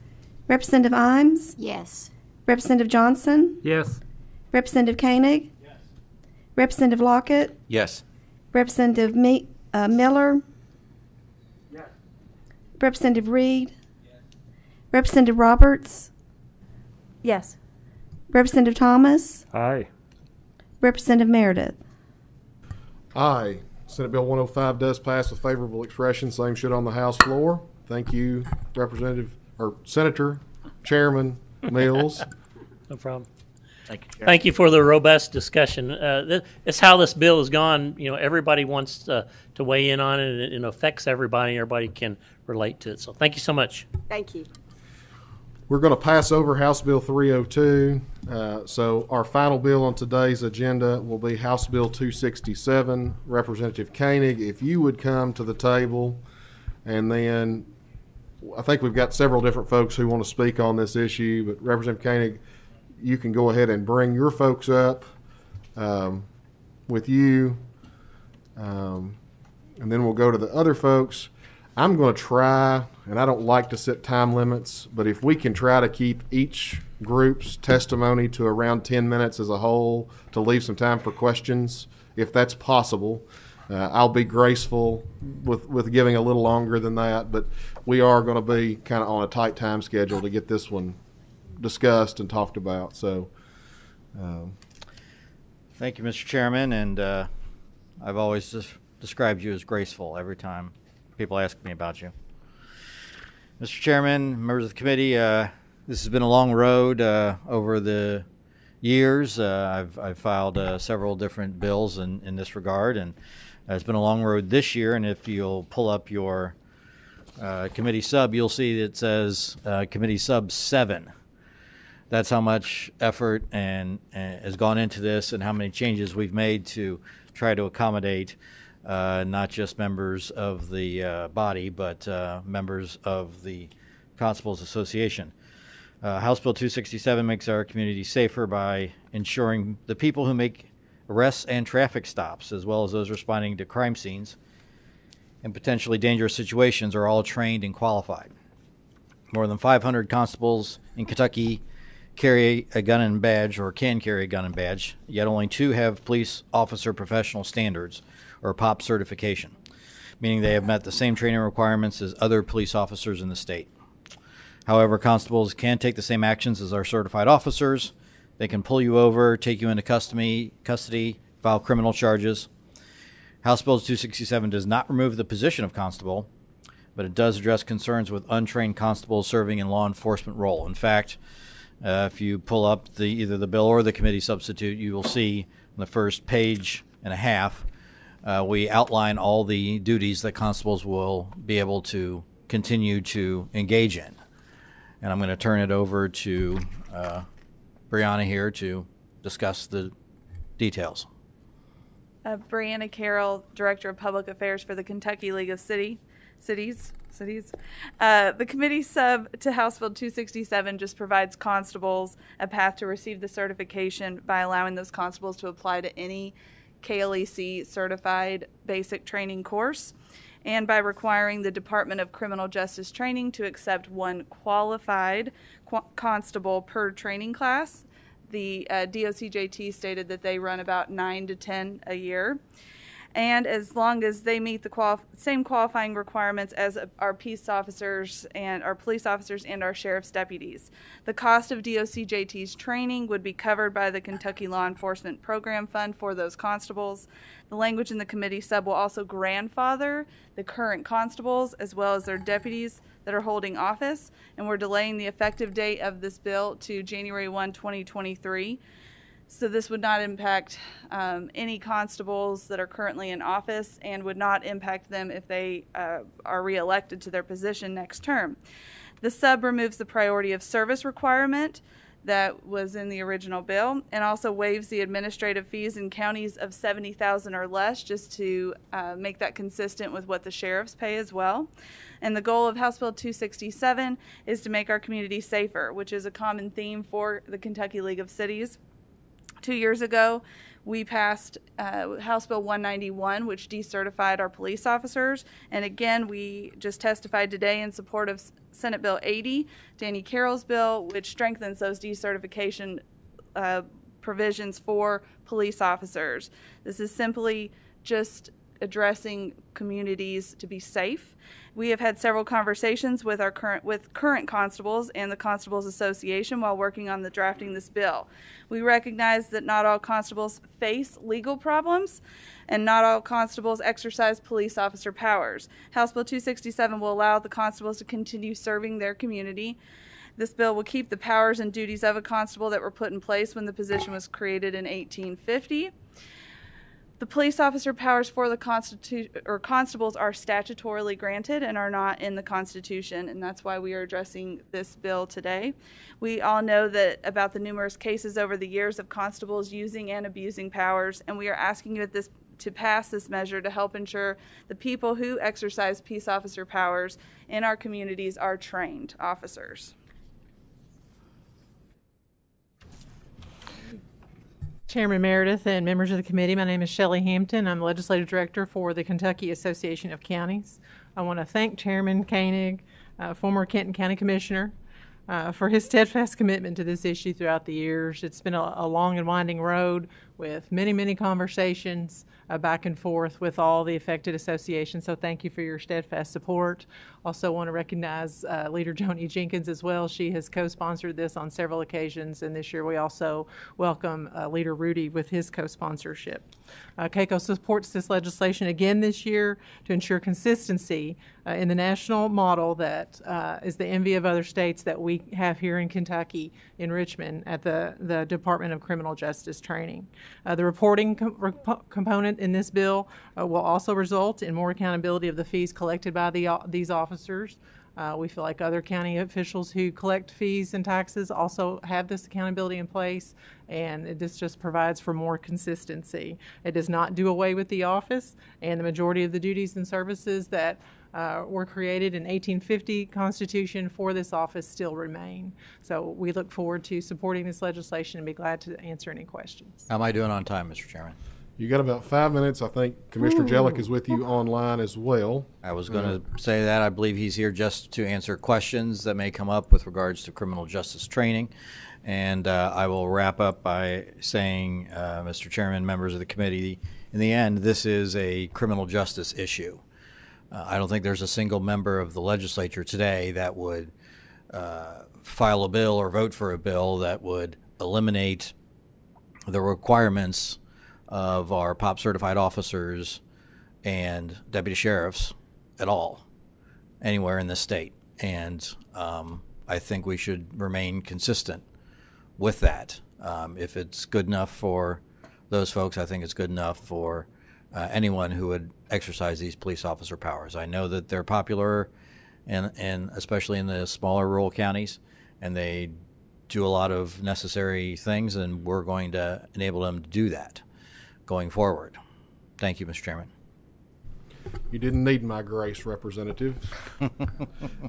Representative Imes? Yes. Representative Johnson? Yes. Representative Koenig? Yes. Representative Lockett? Yes. Representative Miller? Yes. Representative Reed? Yes. Representative Roberts? Yes. Representative Thomas? Aye. Representative Meredith? Aye. Senate Bill 105 does pass with favorable expression. Same should on the House floor. Thank you, Senator Chairman Mills. No problem. Thank you, Chair. Thank you for the robust discussion. It's how this bill has gone. Everybody wants to weigh in on it, and it affects everybody. Everybody can relate to it. So thank you so much. Thank you. We're going to pass over House Bill 302. So our final bill on today's agenda will be House Bill 267. Representative Koenig, if you would come to the table, and then I think we've got several different folks who want to speak on this issue, but Representative Koenig, you can go ahead and bring your folks up with you, and then we'll go to the other folks. I'm going to try, and I don't like to set time limits, but if we can try to keep each group's testimony to around 10 minutes as a whole to leave some time for questions, if that's possible. I'll be graceful with giving a little longer than that, but we are going to be kind of on a tight time schedule to get this one discussed and talked about. So, thank you, Mr. Chairman, and I've always described you as graceful every time people ask me about you. Mr. Chairman, members of the committee, this has been a long road over the years. I've filed several different bills in this regard, and it's been a long road this year. And if you'll pull up your committee sub, you'll see it says committee sub 7. That's how much effort and has gone into this, and how many changes we've made to try to accommodate not just members of the body, but members of the Constables Association. House Bill 267 makes our community safer by ensuring the people who make arrests and traffic stops, as well as those responding to crime scenes and potentially dangerous situations, are all trained and qualified. More than 500 constables in Kentucky carry a gun and badge, or can carry a gun and badge, yet only 2 have police officer professional standards, or POP certification, meaning they have met the same training requirements as other police officers in the state. However, constables can take the same actions as our certified officers. They can pull you over, take you into custody, file criminal charges. House Bill 267 does not remove the position of constable, but it does address concerns with untrained constables serving in law enforcement role. In fact, if you pull up either the bill or the committee substitute, you will see in the first page and a half, we outline all the duties that constables will be able to continue to engage in. And I'm going to turn it over to Brianna here to discuss the details. Brianna Carroll, Director of Public Affairs for the Kentucky League of Cities. The committee sub to House Bill 267 just provides constables a path to receive the certification by allowing those constables to apply to any KLEC certified basic training course, and by requiring the Department of Criminal Justice Training to accept 1 qualified constable per training class. The DOCJT stated that they run about 9 to 10 a year. And as long as they meet the same qualifying requirements as our peace officers and our police officers and our sheriff's deputies. The cost of DOCJT's training would be covered by the Kentucky Law Enforcement Program Fund for those constables. The language in the committee sub will also grandfather the current constables as well as their deputies that are holding office, and we're delaying the effective date of this bill to January 1, 2023. So this would not impact any constables that are currently in office, and would not impact them if they are reelected to their position next term. The sub removes the priority of service requirement that was in the original bill, and also waives the administrative fees in counties of $70,000 or less, just to make that consistent with what the sheriffs pay as well. And the goal of House Bill 267 is to make our community safer, which is a common theme for the Kentucky League of Cities. 2 years ago, we passed House Bill 191, which decertified our police officers. And again, we just testified today in support of Senate Bill 80, Danny Carroll's bill, which strengthens those decertification provisions for police officers. This is simply just addressing communities to be safe. We have had several conversations with current constables and the Constables Association while working on drafting this bill. We recognize that not all constables face legal problems, and not all constables exercise police officer powers. House Bill 267 will allow the constables to continue serving their community. This bill will keep the powers and duties of a constable that were put in place when the position was created in 1850. The police officer powers for the constables are statutorily granted and are not in the Constitution, and that's why we are addressing this bill today. We all know that about the numerous cases over the years of constables using and abusing powers, and we are asking you to pass this measure to help ensure the people who exercise peace officer powers in our communities are trained officers. Chairman Meredith and members of the committee, my name is Shelley Hampton. I'm the Legislative Director for the Kentucky Association of Counties. I want to thank Chairman Koenig, former Kenton County Commissioner, for his steadfast commitment to this issue throughout the years. It's been a long and winding road with many, many conversations back and forth with all the affected associations. So thank you for your steadfast support. Also want to recognize Leader Joni Jenkins as well. She has co-sponsored this on several occasions, and this year we also welcome Leader Rudy with his co-sponsorship. CAECO supports this legislation again this year to ensure consistency in the national model that is the envy of other states that we have here in Kentucky, in Richmond, at the Department of Criminal Justice Training. The reporting component in this bill will also result in more accountability of the fees collected by these officers. We feel like other county officials who collect fees and taxes also have this accountability in place, and this just provides for more consistency. It does not do away with the office, and the majority of the duties and services that were created in 1850 Constitution for this office still remain. So we look forward to supporting this legislation and be glad to answer any questions. How am I doing on time, Mr. Chairman? You got about 5 minutes. I think Commissioner Jellick is with you online as well. I was going to say that. I believe he's here just to answer questions that may come up with regards to criminal justice training. And I will wrap up by saying, Mr. Chairman, members of the committee, in the end, this is a criminal justice issue. I don't think there's a single member of the legislature today that would file a bill or vote for a bill that would eliminate the requirements of our POP certified officers and deputy sheriffs at all, anywhere in this state. And I think we should remain consistent with that. If it's good enough for those folks, I think it's good enough for anyone who would exercise these police officer powers. I know that they're popular, and especially in the smaller rural counties, and they do a lot of necessary things, and we're going to enable them to do that going forward. Thank you, Mr. Chairman. You didn't need my grace, Representative.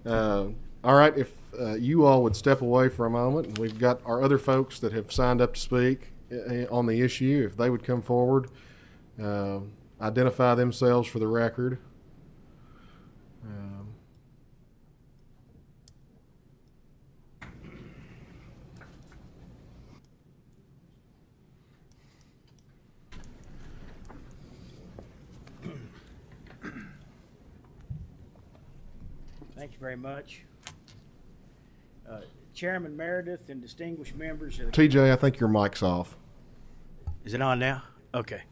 All right, if you all would step away for a moment, and we've got our other folks that have signed up to speak on the issue. If they would come forward, identify themselves for the record. Thank you very much. Chairman Meredith and distinguished members of the TJ, I think your mic's off. Is it on now? Okay.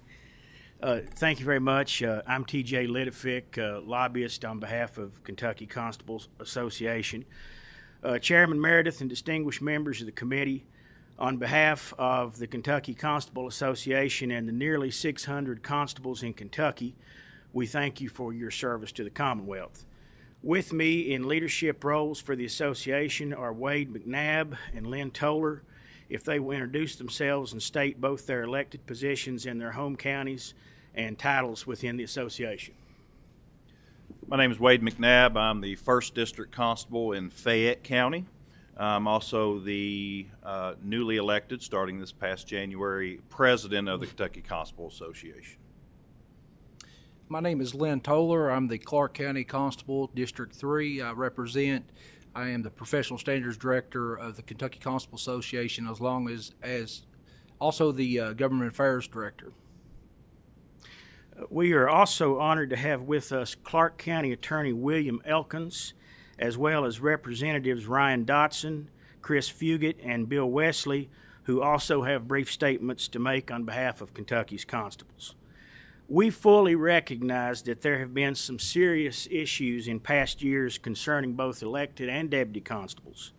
Thank you very much. I'm TJ Lidovic, lobbyist on behalf of Kentucky Constables Association. Chairman Meredith and distinguished members of the committee, on behalf of the Kentucky Constable Association and the nearly 600 constables in Kentucky, we thank you for your service to the Commonwealth. With me in leadership roles for the association are Wade McNabb and Lynn Toller. If they will introduce themselves and state both their elected positions in their home counties and titles within the association. My name is Wade McNabb. I'm the 1st District Constable in Fayette County. I'm also the newly elected, starting this past January, President of the Kentucky Constable Association. My name is Lynn Toller. I'm the Clark County Constable, District 3. I am the Professional Standards Director of the Kentucky Constable Association, as also the Government Affairs Director. We are also honored to have with us Clark County Attorney William Elkins, as well as Representatives Ryan Dotson, Chris Fugit, and Bill Wesley, who also have brief statements to make on behalf of Kentucky's constables. We fully recognize that there have been some serious issues in past years concerning both elected and deputy constables,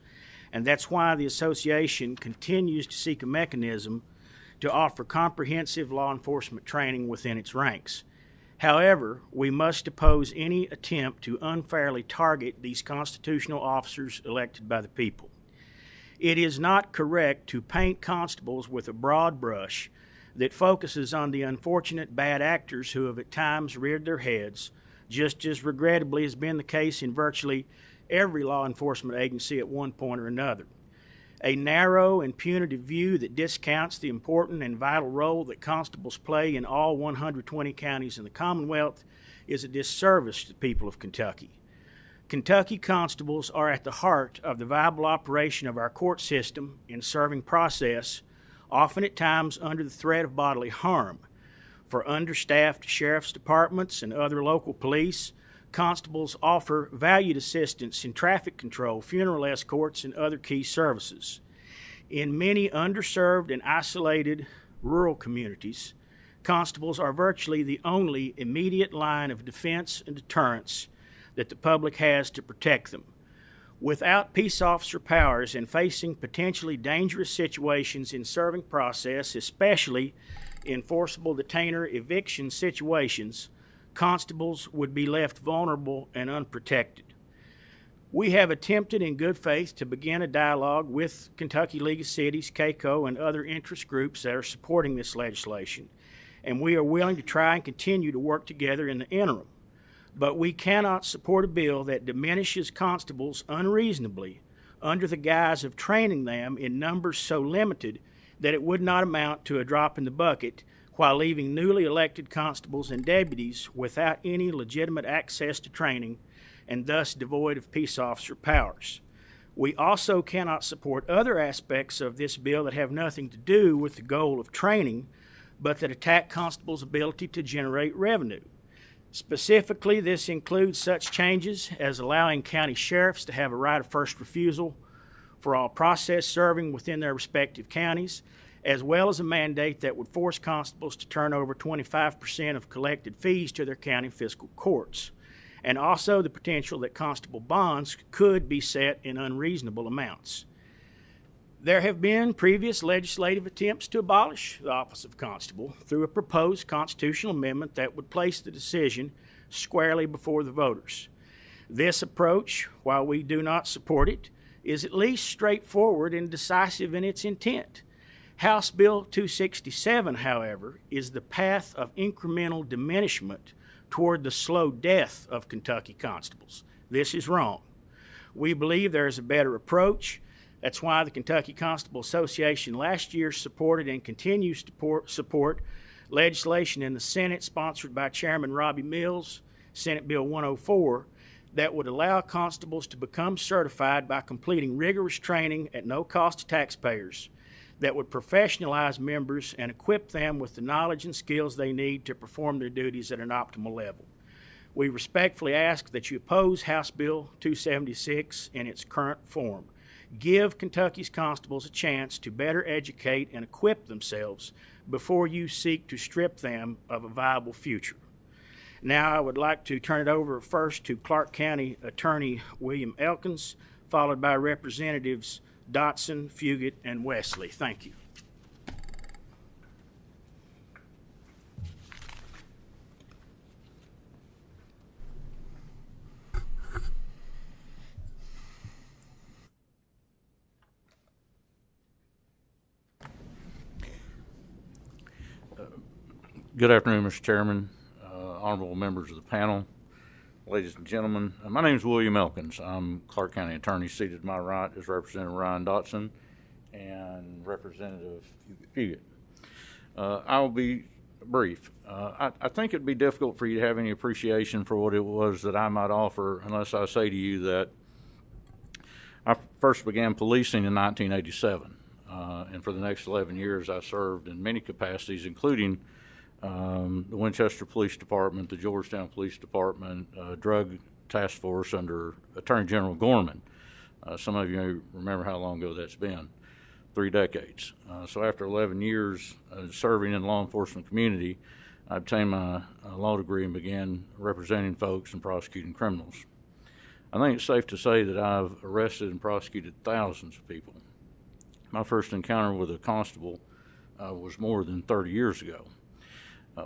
and that's why the association continues to seek a mechanism to offer comprehensive law enforcement training within its ranks. However, we must oppose any attempt to unfairly target these constitutional officers elected by the people. It is not correct to paint constables with a broad brush that focuses on the unfortunate bad actors who have at times reared their heads, just as regrettably has been the case in virtually every law enforcement agency at one point or another. A narrow and punitive view that discounts the important and vital role that constables play in all 120 counties in the Commonwealth is a disservice to the people of Kentucky. Kentucky constables are at the heart of the viable operation of our court system in serving process, often at times under the threat of bodily harm. For understaffed sheriff's departments and other local police, constables offer valued assistance in traffic control, funeral escorts, and other key services. In many underserved and isolated rural communities, constables are virtually the only immediate line of defense and deterrence that the public has to protect them. Without peace officer powers and facing potentially dangerous situations in serving process, especially in forcible detainer eviction situations, constables would be left vulnerable and unprotected. We have attempted in good faith to begin a dialogue with Kentucky League of Cities, KCO, and other interest groups that are supporting this legislation, and we are willing to try and continue to work together in the interim. But we cannot support a bill that diminishes constables unreasonably under the guise of training them in numbers so limited that it would not amount to a drop in the bucket, while leaving newly elected constables and deputies without any legitimate access to training and thus devoid of peace officer powers. We also cannot support other aspects of this bill that have nothing to do with the goal of training, but that attack constables' ability to generate revenue. Specifically, this includes such changes as allowing county sheriffs to have a right of first refusal for all process serving within their respective counties, as well as a mandate that would force constables to turn over 25% of collected fees to their county fiscal courts, and also the potential that constable bonds could be set in unreasonable amounts. There have been previous legislative attempts to abolish the office of constable through a proposed constitutional amendment that would place the decision squarely before the voters. This approach, while we do not support it, is at least straightforward and decisive in its intent. House Bill 267, however, is the path of incremental diminishment toward the slow death of Kentucky constables. This is wrong. We believe there is a better approach. That's why the Kentucky Constable Association last year supported and continues to support legislation in the Senate sponsored by Chairman Robbie Mills, Senate Bill 104, that would allow constables to become certified by completing rigorous training at no cost to taxpayers, that would professionalize members and equip them with the knowledge and skills they need to perform their duties at an optimal level. We respectfully ask that you oppose House Bill 276 in its current form. Give Kentucky's constables a chance to better educate and equip themselves before you seek to strip them of a viable future. Now I would like to turn it over first to Clark County Attorney William Elkins, followed by Representatives Dotson, Fugit, and Wesley. Thank you. Good afternoon, Mr. Chairman, honorable members of the panel, ladies and gentlemen. My name is William Elkins. I'm Clark County Attorney. Seated to my right is Representative Ryan Dotson and Representative Fugit. I will be brief. I think it would be difficult for you to have any appreciation for what it was that I might offer unless I say to you that I first began policing in 1987, and for the next 11 years I served in many capacities, including the Winchester Police Department, the Georgetown Police Department, Drug Task Force under Attorney General Gorman. Some of you may remember how long ago that's been, 3 decades. So after 11 years serving in the law enforcement community, I obtained my law degree and began representing folks and prosecuting criminals. I think it's safe to say that I've arrested and prosecuted thousands of people. My first encounter with a constable was more than 30 years ago.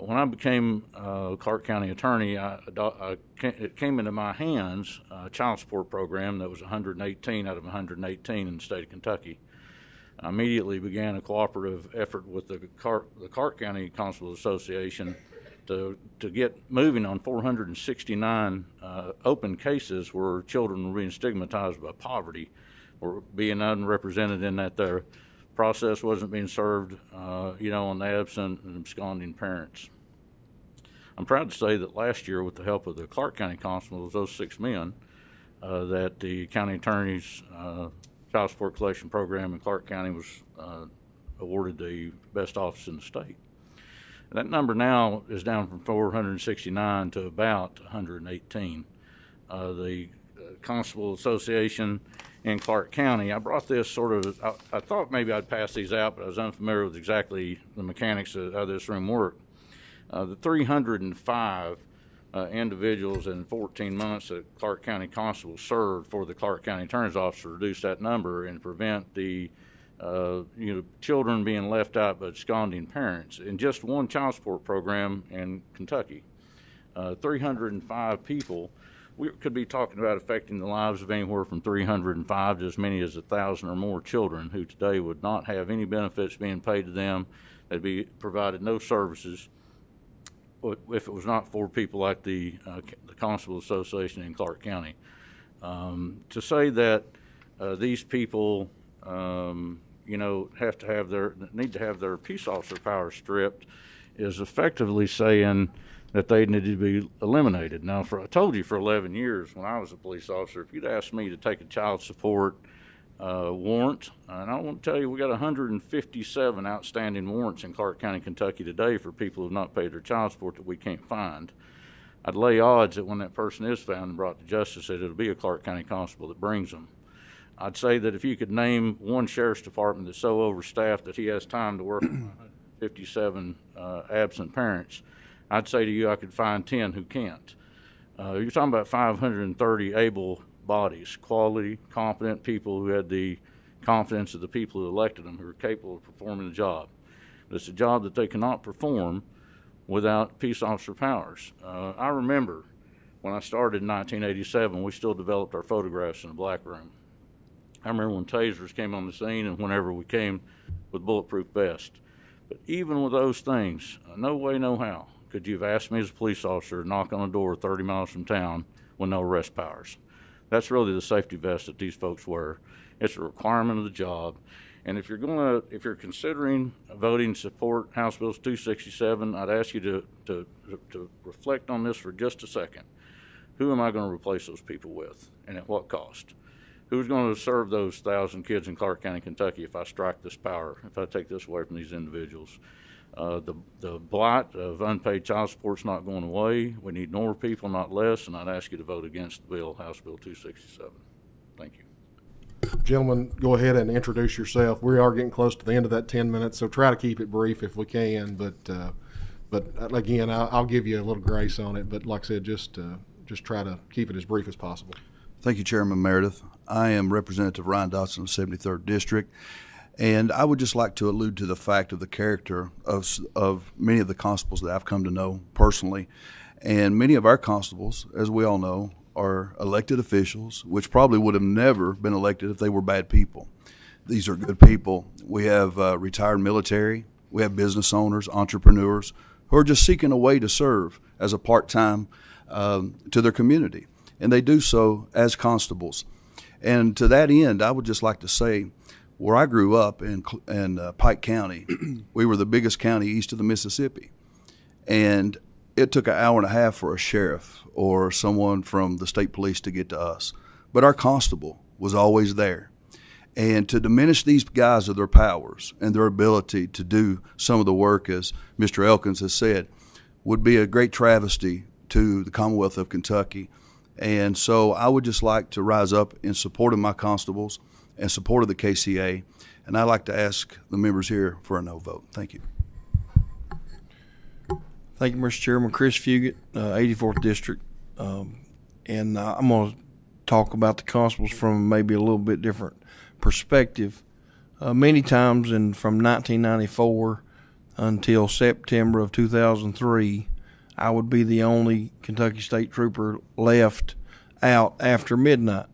When I became Clark County Attorney, it came into my hands a child support program that was 118 out of 118 in the state of Kentucky. I immediately began a cooperative effort with the Clark County Constable Association to get moving on 469 open cases where children were being stigmatized by poverty or being unrepresented in that their process wasn't being served, on the absent and absconding parents. I'm proud to say that last year, with the help of the Clark County Constables, those 6 men, that the county attorney's child support collection program in Clark County was awarded the best office in the state. That number now is down from 469 to about 118. The Constable Association in Clark County, I brought this sort of, I thought maybe I'd pass these out, but I was unfamiliar with exactly the mechanics of how this room worked. The 305 individuals in 14 months that Clark County Constable served for the Clark County Attorney's Office to reduce that number and prevent the children being left out by absconding parents in just one child support program in Kentucky. 305 people. We could be talking about affecting the lives of anywhere from 305 to as many as 1,000 or more children who today would not have any benefits being paid to them. They'd be provided no services if it was not for people like the Constable Association in Clark County. To say that these people, need to have their peace officer powers stripped is effectively saying that they need to be eliminated. Now, I told you for 11 years when I was a police officer, if you'd asked me to take a child support warrant, and I want to tell you, we got 157 outstanding warrants in Clark County, Kentucky today for people who have not paid their child support that we can't find. I'd lay odds that when that person is found and brought to justice, that it'll be a Clark County constable that brings them. I'd say that if you could name one sheriff's department that's so overstaffed that he has time to work with 157 absent parents, I'd say to you I could find 10 who can't. You're talking about 530 able bodies, quality, competent people who had the confidence of the people who elected them, who are capable of performing the job. But it's a job that they cannot perform without peace officer powers. I remember when I started in 1987, we still developed our photographs in a black room. I remember when tasers came on the scene and whenever we came with bulletproof vests. But even with those things, no way, no how could you have asked me as a police officer to knock on a door 30 miles from town with no arrest powers. That's really the safety vest that these folks wear. It's a requirement of the job. And if you're considering voting to support House Bill 267, I'd ask you to reflect on this for just a second. Who am I going to replace those people with, and at what cost? Who's going to serve those 1,000 kids in Clark County, Kentucky if I strike this power, if I take this away from these individuals? The blight of unpaid child support is not going away. We need more people, not less, and I'd ask you to vote against the bill, House Bill 267. Thank you. Gentlemen, go ahead and introduce yourself. We are getting close to the end of that 10 minutes, so try to keep it brief if we can. But again, I'll give you a little grace on it. But like I said, just try to keep it as brief as possible. Thank you, Chairman Meredith. I am Representative Ryan Dotson of 73rd District, and I would just like to allude to the fact of the character of many of the constables that I've come to know personally. And many of our constables, as we all know, are elected officials, which probably would have never been elected if they were bad people. These are good people. We have retired military. We have business owners, entrepreneurs, who are just seeking a way to serve as a part-time to their community. And they do so as constables. And to that end, I would just like to say, where I grew up in Pike County, we were the biggest county east of the Mississippi. And it took an hour and a half for a sheriff or someone from the state police to get to us. But our constable was always there. And to diminish these guys of their powers and their ability to do some of the work, as Mr. Elkins has said, would be a great travesty to the Commonwealth of Kentucky. And so I would just like to rise up in support of my constables and support of the KCA. And I'd like to ask the members here for a no vote. Thank you. Thank you, Mr. Chairman. Chris Fugit, 84th District. And I'm going to talk about the constables from maybe a little bit different perspective. Many times from 1994 until September of 2003, I would be the only Kentucky State Trooper left out after midnight.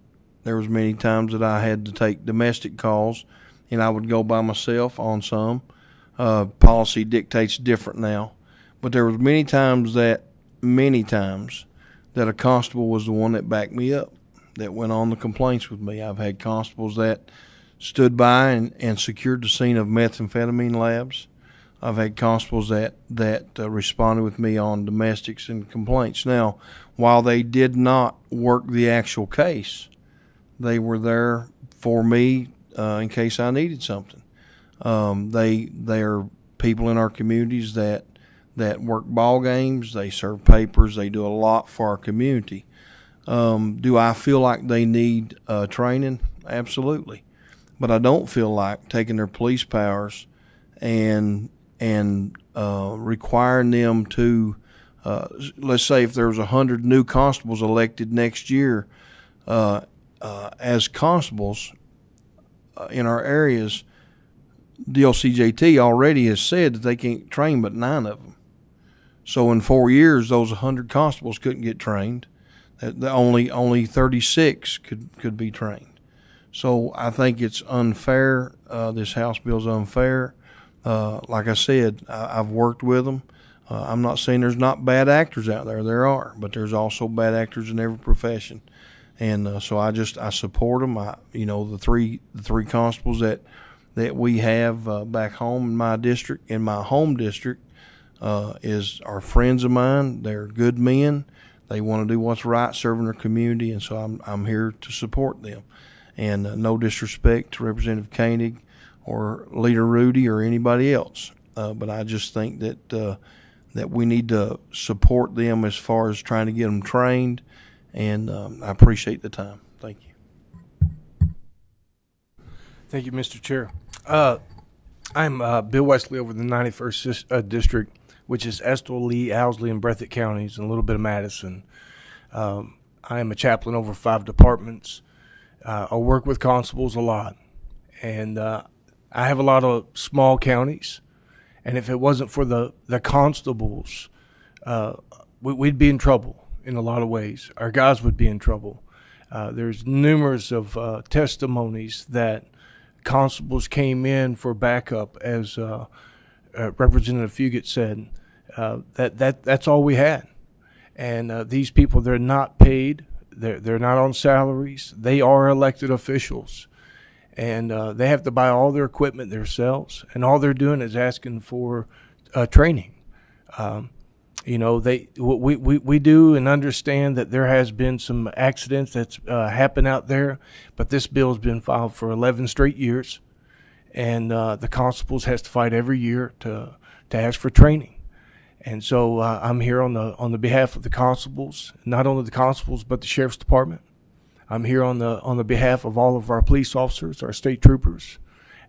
There was many times that I had to take domestic calls, and I would go by myself on some. Policy dictates different now. But there was many times that a constable was the one that backed me up, that went on the complaints with me. I've had constables that stood by and secured the scene of methamphetamine labs. I've had constables that responded with me on domestics and complaints. Now, while they did not work the actual case, they were there for me in case I needed something. They are people in our communities that work ball games. They serve papers. They do a lot for our community. Do I feel like they need training? Absolutely. But I don't feel like taking their police powers and requiring them to, let's say if there was 100 new constables elected next year as constables in our areas, DLCJT already has said that they can't train but 9 of them. So in 4 years, those 100 constables couldn't get trained. Only 36 could be trained. So I think it's unfair. This House bill's unfair. Like I said, I've worked with them. I'm not saying there's not bad actors out there. There are, but there's also bad actors in every profession. And so I support them. The three constables that we have back home in my district, in my home district, are friends of mine. They're good men. They want to do what's right, serving their community, and so I'm here to support them. And no disrespect to Representative Koenig or Leader Rudy or anybody else, but I just think that we need to support them as far as trying to get them trained. And I appreciate the time. Thank you. Thank you, Mr. Chair. I'm Bill Wesley over the 91st District, which is Estill, Lee, Owsley, and Breathitt counties, and a little bit of Madison. I am a chaplain over 5 departments. I work with constables a lot, and I have a lot of small counties. And if it wasn't for the constables, we'd be in trouble in a lot of ways. Our guys would be in trouble. There's numerous of testimonies that constables came in for backup, as Representative Fugit said. That's all we had. And these people, they're not paid. They're not on salaries. They are elected officials. And they have to buy all their equipment themselves. And all they're doing is asking for training. We do and understand that there has been some accidents that's happened out there, but this bill has been filed for 11 straight years, and the constables has to fight every year to ask for training. And so I'm here on the behalf of the constables, not only the constables but the sheriff's department. I'm here on the behalf of all of our police officers, our state troopers,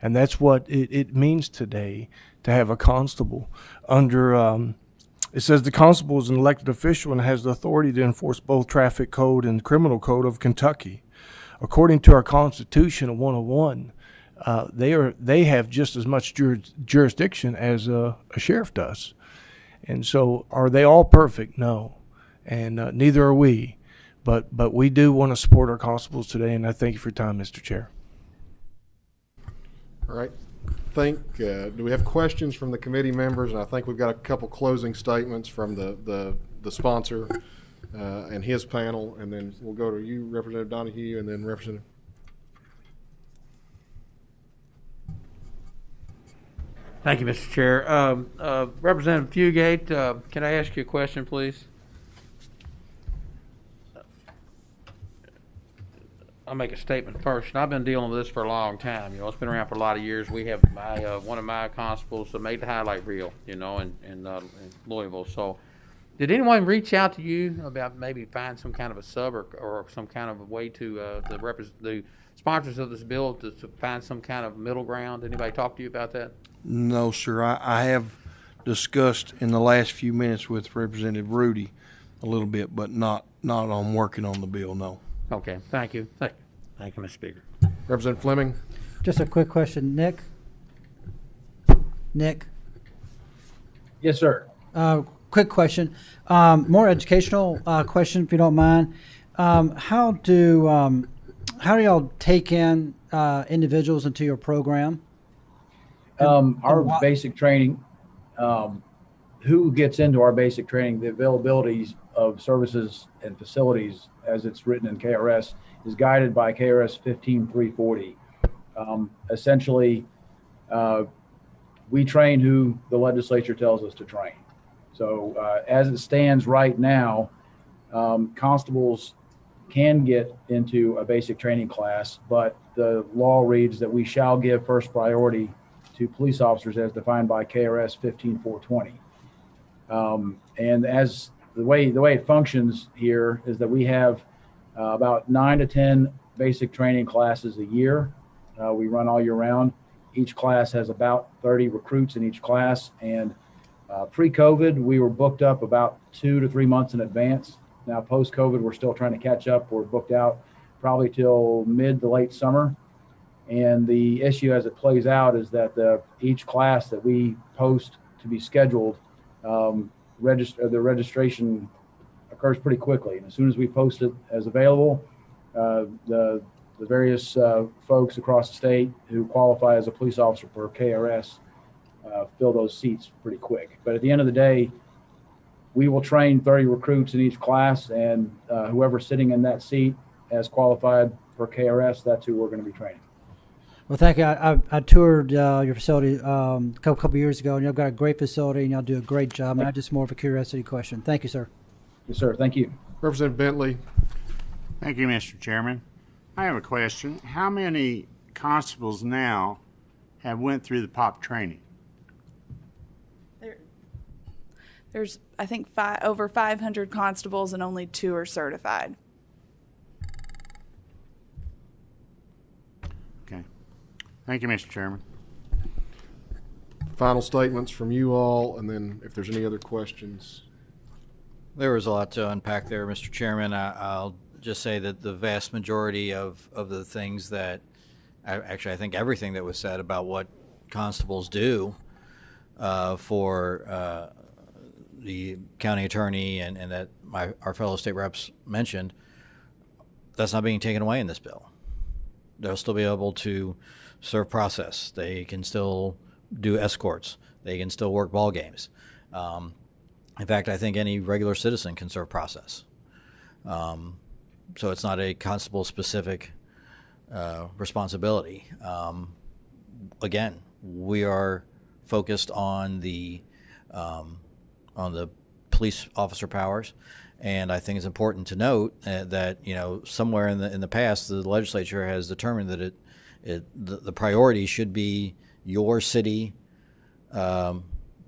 and that's what it means today to have a constable under. It says the constable is an elected official and has the authority to enforce both traffic code and criminal code of Kentucky. According to our Constitution of 101, they have just as much jurisdiction as a sheriff does. And so are they all perfect? No. And neither are we. But we do want to support our constables today, and I thank you for your time, Mr. Chair. All right. Do we have questions from the committee members? And I think we've got a couple closing statements from the sponsor and his panel, and then we'll go to you, Representative Donahue, and then Representative. Thank you, Mr. Chair. Representative Fugate, can I ask you a question, please? I'll make a statement first. And I've been dealing with this for a long time. It's been around for a lot of years. We have one of my constables that made the highlight reel, in Louisville. So did anyone reach out to you about maybe find some kind of a sub or some kind of a way to the sponsors of this bill to find some kind of middle ground? Anybody talk to you about that? No, sir. I have discussed in the last few minutes with Representative Rudy a little bit, but not on working on the bill, no. Okay, thank you. Thank you, Mr. Speaker. Representative Fleming. Just a quick question. Nick? Yes, sir. Quick question. More educational question, if you don't mind. How do y'all take in individuals into your program? Our basic training, who gets into our basic training, the availabilities of services and facilities as it's written in KRS is guided by KRS 15340. Essentially, we train who the legislature tells us to train. So as it stands right now, constables can get into a basic training class, but the law reads that we shall give first priority to police officers as defined by KRS 15420. And as the way it functions here is that we have about 9 to 10 basic training classes a year. We run all year round. Each class has about 30 recruits in each class. And pre-COVID, we were booked up about 2 to 3 months in advance. Now, post-COVID, we're still trying to catch up. We're booked out probably till mid to late summer. And the issue as it plays out is that each class that we post to be scheduled, the registration occurs pretty quickly. And as soon as we post it as available, the various folks across the state who qualify as a police officer per KRS fill those seats pretty quick. But at the end of the day, we will train 30 recruits in each class, and whoever's sitting in that seat as qualified per KRS, that's who we're going to be training. Well, thank you. I toured your facility a couple years ago, and you've got a great facility, and y'all do a great job. Not just more of a curiosity question. Thank you, sir. Yes, sir. Thank you. Representative Bentley. Thank you, Mr. Chairman. I have a question. How many constables now have went through the POP training? There's, I think, over 500 constables and only 2 are certified. Okay. Thank you, Mr. Chairman. Final statements from you all, and then if there's any other questions. There was a lot to unpack there, Mr. Chairman. I'll just say that the vast majority of the things that, I think everything that was said about what constables do for the county attorney and that our fellow state reps mentioned, that's not being taken away in this bill. They'll still be able to serve process. They can still do escorts. They can still work ball games. In fact, I think any regular citizen can serve process. So it's not a constable-specific responsibility. Again, we are focused on the police officer powers, and I think it's important to note that somewhere in the past the legislature has determined that the priority should be your city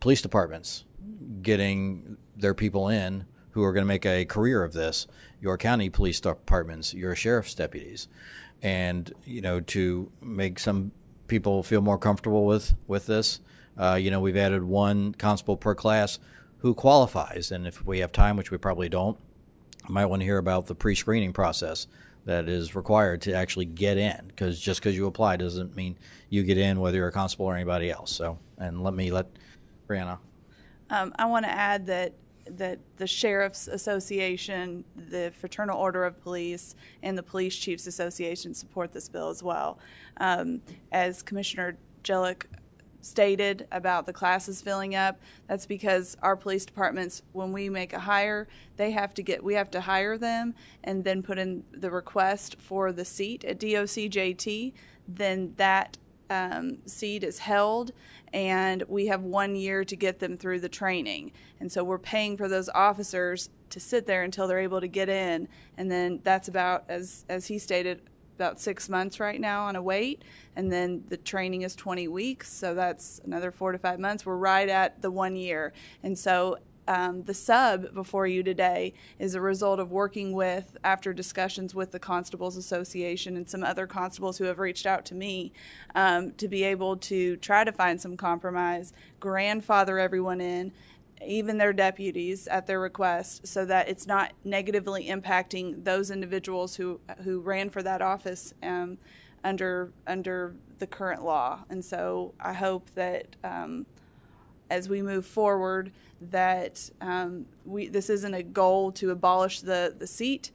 police departments getting their people in who are going to make a career of this, your county police departments, your sheriff's deputies, and to make some people feel more comfortable with this, we've added 1 constable per class who qualifies, and if we have time, which we probably don't, I might want to hear about the pre-screening process that is required to actually get in, because just because you apply doesn't mean you get in, whether you're a constable or anybody else. So, and let Brianna. I want to add that the Sheriff's Association, the Fraternal Order of Police, and the Police Chiefs Association support this bill as well. As Commissioner Jellick stated about the classes filling up, that's because our police departments, when we make a hire, we have to hire them and then put in the request for the seat at DOCJT. Then that seat is held, and we have 1 year to get them through the training. And so we're paying for those officers to sit there until they're able to get in, and then that's about, as he stated, about 6 months right now on a wait, and then the training is 20 weeks, so that's another 4 to 5 months. We're right at the 1 year. And so the sub before you today is a result of working with, after discussions with the Constables Association and some other constables who have reached out to me, to be able to try to find some compromise, grandfather everyone in, even their deputies at their request, so that it's not negatively impacting those individuals who ran for that office under the current law. And so I hope that as we move forward, that this isn't a goal to abolish the seat.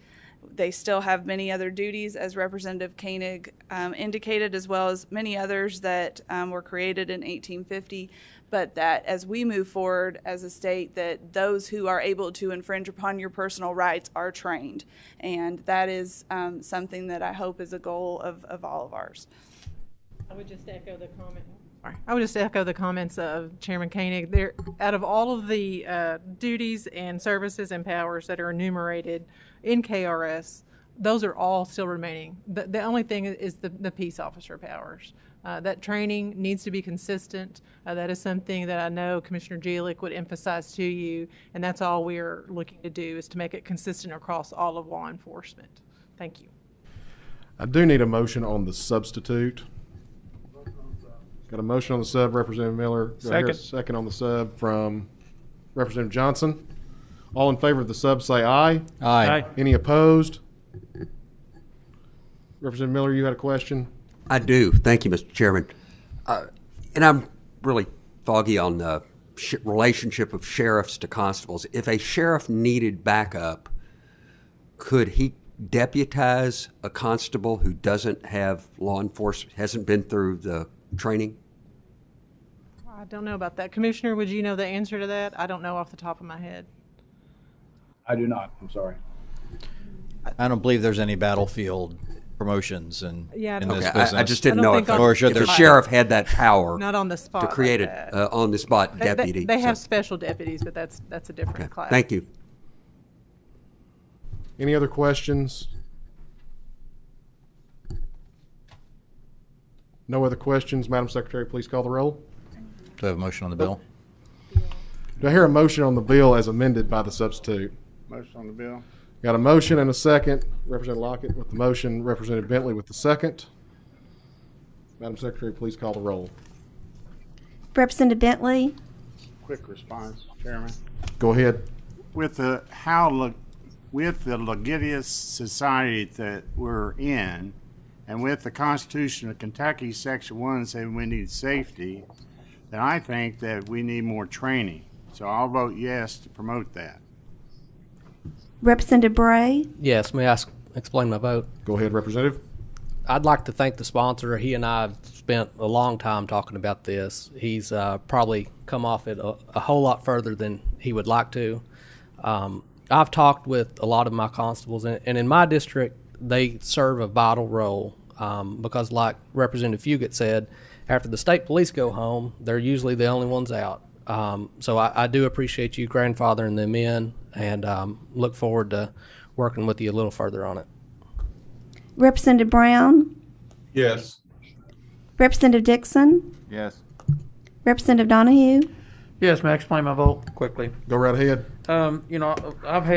They still have many other duties, as Representative Koenig indicated, as well as many others that were created in 1850. But that as we move forward as a state, that those who are able to infringe upon your personal rights are trained. And that is something that I hope is a goal of all of ours. I would just echo the comment. I would just echo the comments of Chairman Koenig. There, out of all of the duties and services and powers that are enumerated in KRS, those are all still remaining. The only thing is the peace officer powers. That training needs to be consistent. That is something that I know Commissioner Jelic would emphasize to you, and that's all we're looking to do is to make it consistent across all of law enforcement. Thank you. I do need a motion on the substitute. Got a motion on the sub, Representative Miller. Do I hear a second on the sub from Representative Johnson. All in favor of the sub say aye. Aye. Any opposed? Representative Miller, you had a question? I do. Thank you, Mr. Chairman. And I'm really foggy on the relationship of sheriffs to constables. If a sheriff needed backup, could he deputize a constable who doesn't have law enforcement, hasn't been through the training? I don't know about that. Commissioner, would you know the answer to that? I don't know off the top of my head. I do not. I'm sorry. I don't believe there's any battlefield promotions in this business. I just didn't know if the sheriff had that power not on the spot to create like a on-the-spot deputy. They have special deputies, but that's a different class. Thank you. Any other questions? No other questions. Madam Secretary, please call the roll. Do I have a motion on the bill? Do I hear a motion on the bill as amended by the substitute? Motion on the bill. Got a motion and a second. Representative Lockett with the motion, Representative Bentley with the second. Madam Secretary, please call the roll. Representative Bentley? Quick response, Chairman. Go ahead. With the litigious society that we're in, and with the Constitution of Kentucky, Section 1 saying we need safety, then I think that we need more training. So I'll vote yes to promote that. Representative Bray? Yes, may I explain my vote? Go ahead, Representative. I'd like to thank the sponsor. He and I have spent a long time talking about this. He's probably come off it a whole lot further than he would like to. I've talked with a lot of my constables, and in my district, they serve a vital role because, like Representative Fugit said, after the state police go home, they're usually the only ones out. So I do appreciate you grandfathering them in, and look forward to working with you a little further on it. Representative Brown? Yes. Representative Dixon? Yes. Representative Donahue? Yes, may I explain my vote quickly? Go right ahead. You know,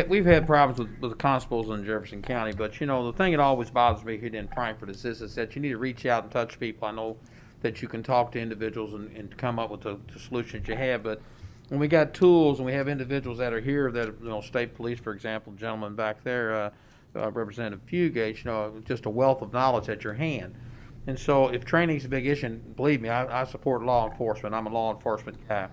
we've had problems with the constables in Jefferson County, but you know, the thing that always bothers me here in Frankfort is that you need to reach out and touch people. I know that you can talk to individuals and come up with the solutions you have, but when we got tools and we have individuals that are here that, you know, state police, for example, gentleman back there, Representative Fugate, you know, just a wealth of knowledge at your hand. And so if training is a big issue, believe me, I support law enforcement. I'm a law enforcement guy.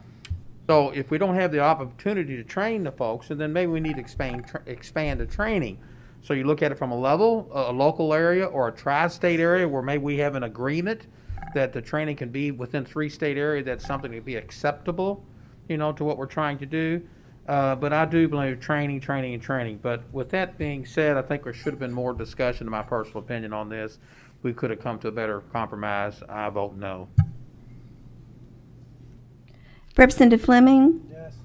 So if we don't have the opportunity to train the folks, and then maybe we need to expand the training. So you look at it from a local area or a tri-state area where maybe we have an agreement that the training can be within 3-state area, that's something that be acceptable, you know, to what we're trying to do. But I do believe training. But with that being said, I think there should have been more discussion, in my personal opinion, on this. We could have come to a better compromise. I vote no. Representative Fleming? Yes.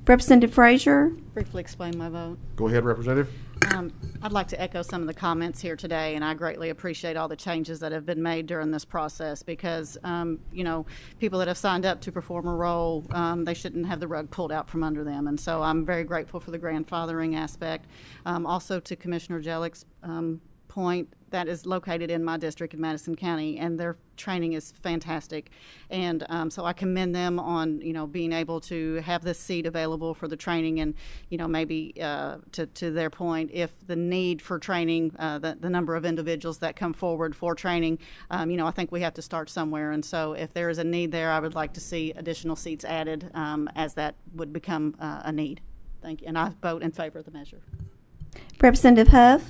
Representative Frazier? Briefly explain my vote. Go ahead, Representative. I'd like to echo some of the comments here today, and I greatly appreciate all the changes that have been made during this process because, you know, people that have signed up to perform a role, they shouldn't have the rug pulled out from under them. And so I'm very grateful for the grandfathering aspect. Also to Commissioner Jelic's point, that is located in my district in Madison County, and their training is fantastic. And so I commend them on, you know, being able to have this seat available for the training, and, you know, maybe to their point, if the need for training, the number of individuals that come forward for training, you know, I think we have to start somewhere. And so if there is a need there, I would like to see additional seats added as that would become a need. Thank you. And I vote in favor of the measure. Representative Huff?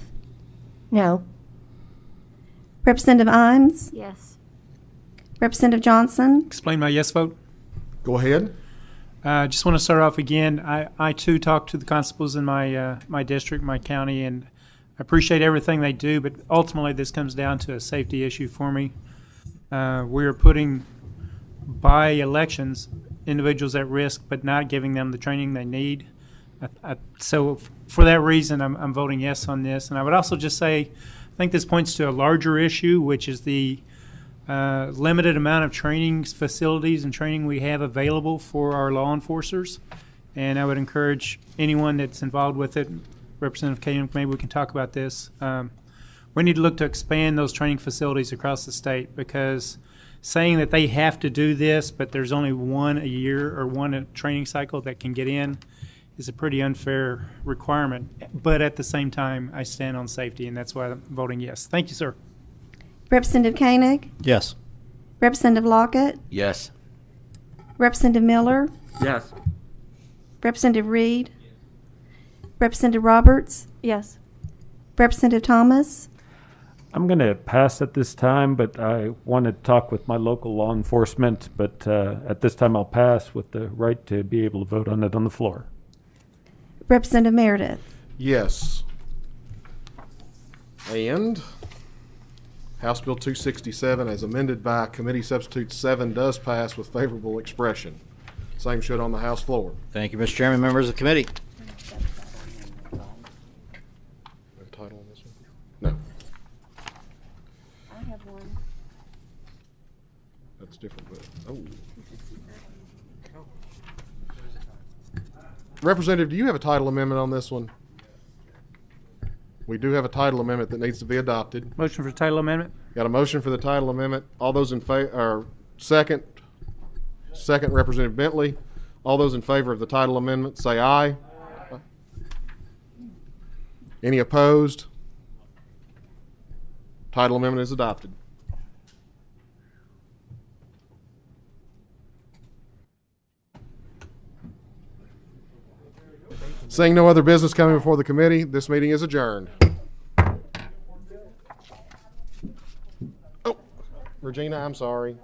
No. Representative Imes? Yes. Representative Johnson? Explain my yes vote. Go ahead. I just want to start off again. I too talk to the constables in my district, my county, and I appreciate everything they do, but ultimately this comes down to a safety issue for me. We are putting, by elections, individuals at risk, but not giving them the training they need. So for that reason, I'm voting yes on this. And I would also just say, I think this points to a larger issue, which is the limited amount of training facilities and training we have available for our law enforcers. And I would encourage anyone that's involved with it, Representative Koenig, maybe we can talk about this. We need to look to expand those training facilities across the state, because saying that they have to do this, but there's only one a year or one training cycle that can get in is a pretty unfair requirement. But at the same time, I stand on safety, and that's why I'm voting yes. Thank you, sir. Representative Koenig? Yes. Representative Lockett? Yes. Representative Miller? Yes. Representative Reed? Representative Roberts? Yes. Representative Thomas? I'm going to pass at this time, but I want to talk with my local law enforcement. But at this time, I'll pass with the right to be able to vote on it on the floor. Representative Meredith? Yes. And House Bill 267, as amended by Committee Substitute 7, does pass with favorable expression. Same should on the House floor. Thank you, Mr. Chairman, members of the committee. Title on this one? No. I have one. That's different, but, oh. Representative, do you have a title amendment on this one? We do have a title amendment that needs to be adopted. Motion for title amendment? Got a motion for the title amendment. All those in favor, or second Representative Bentley. All those in favor of the title amendment, say aye. Any opposed? Title amendment is adopted. Seeing no other business coming before the committee, this meeting is adjourned. Oh, Regina, I'm sorry.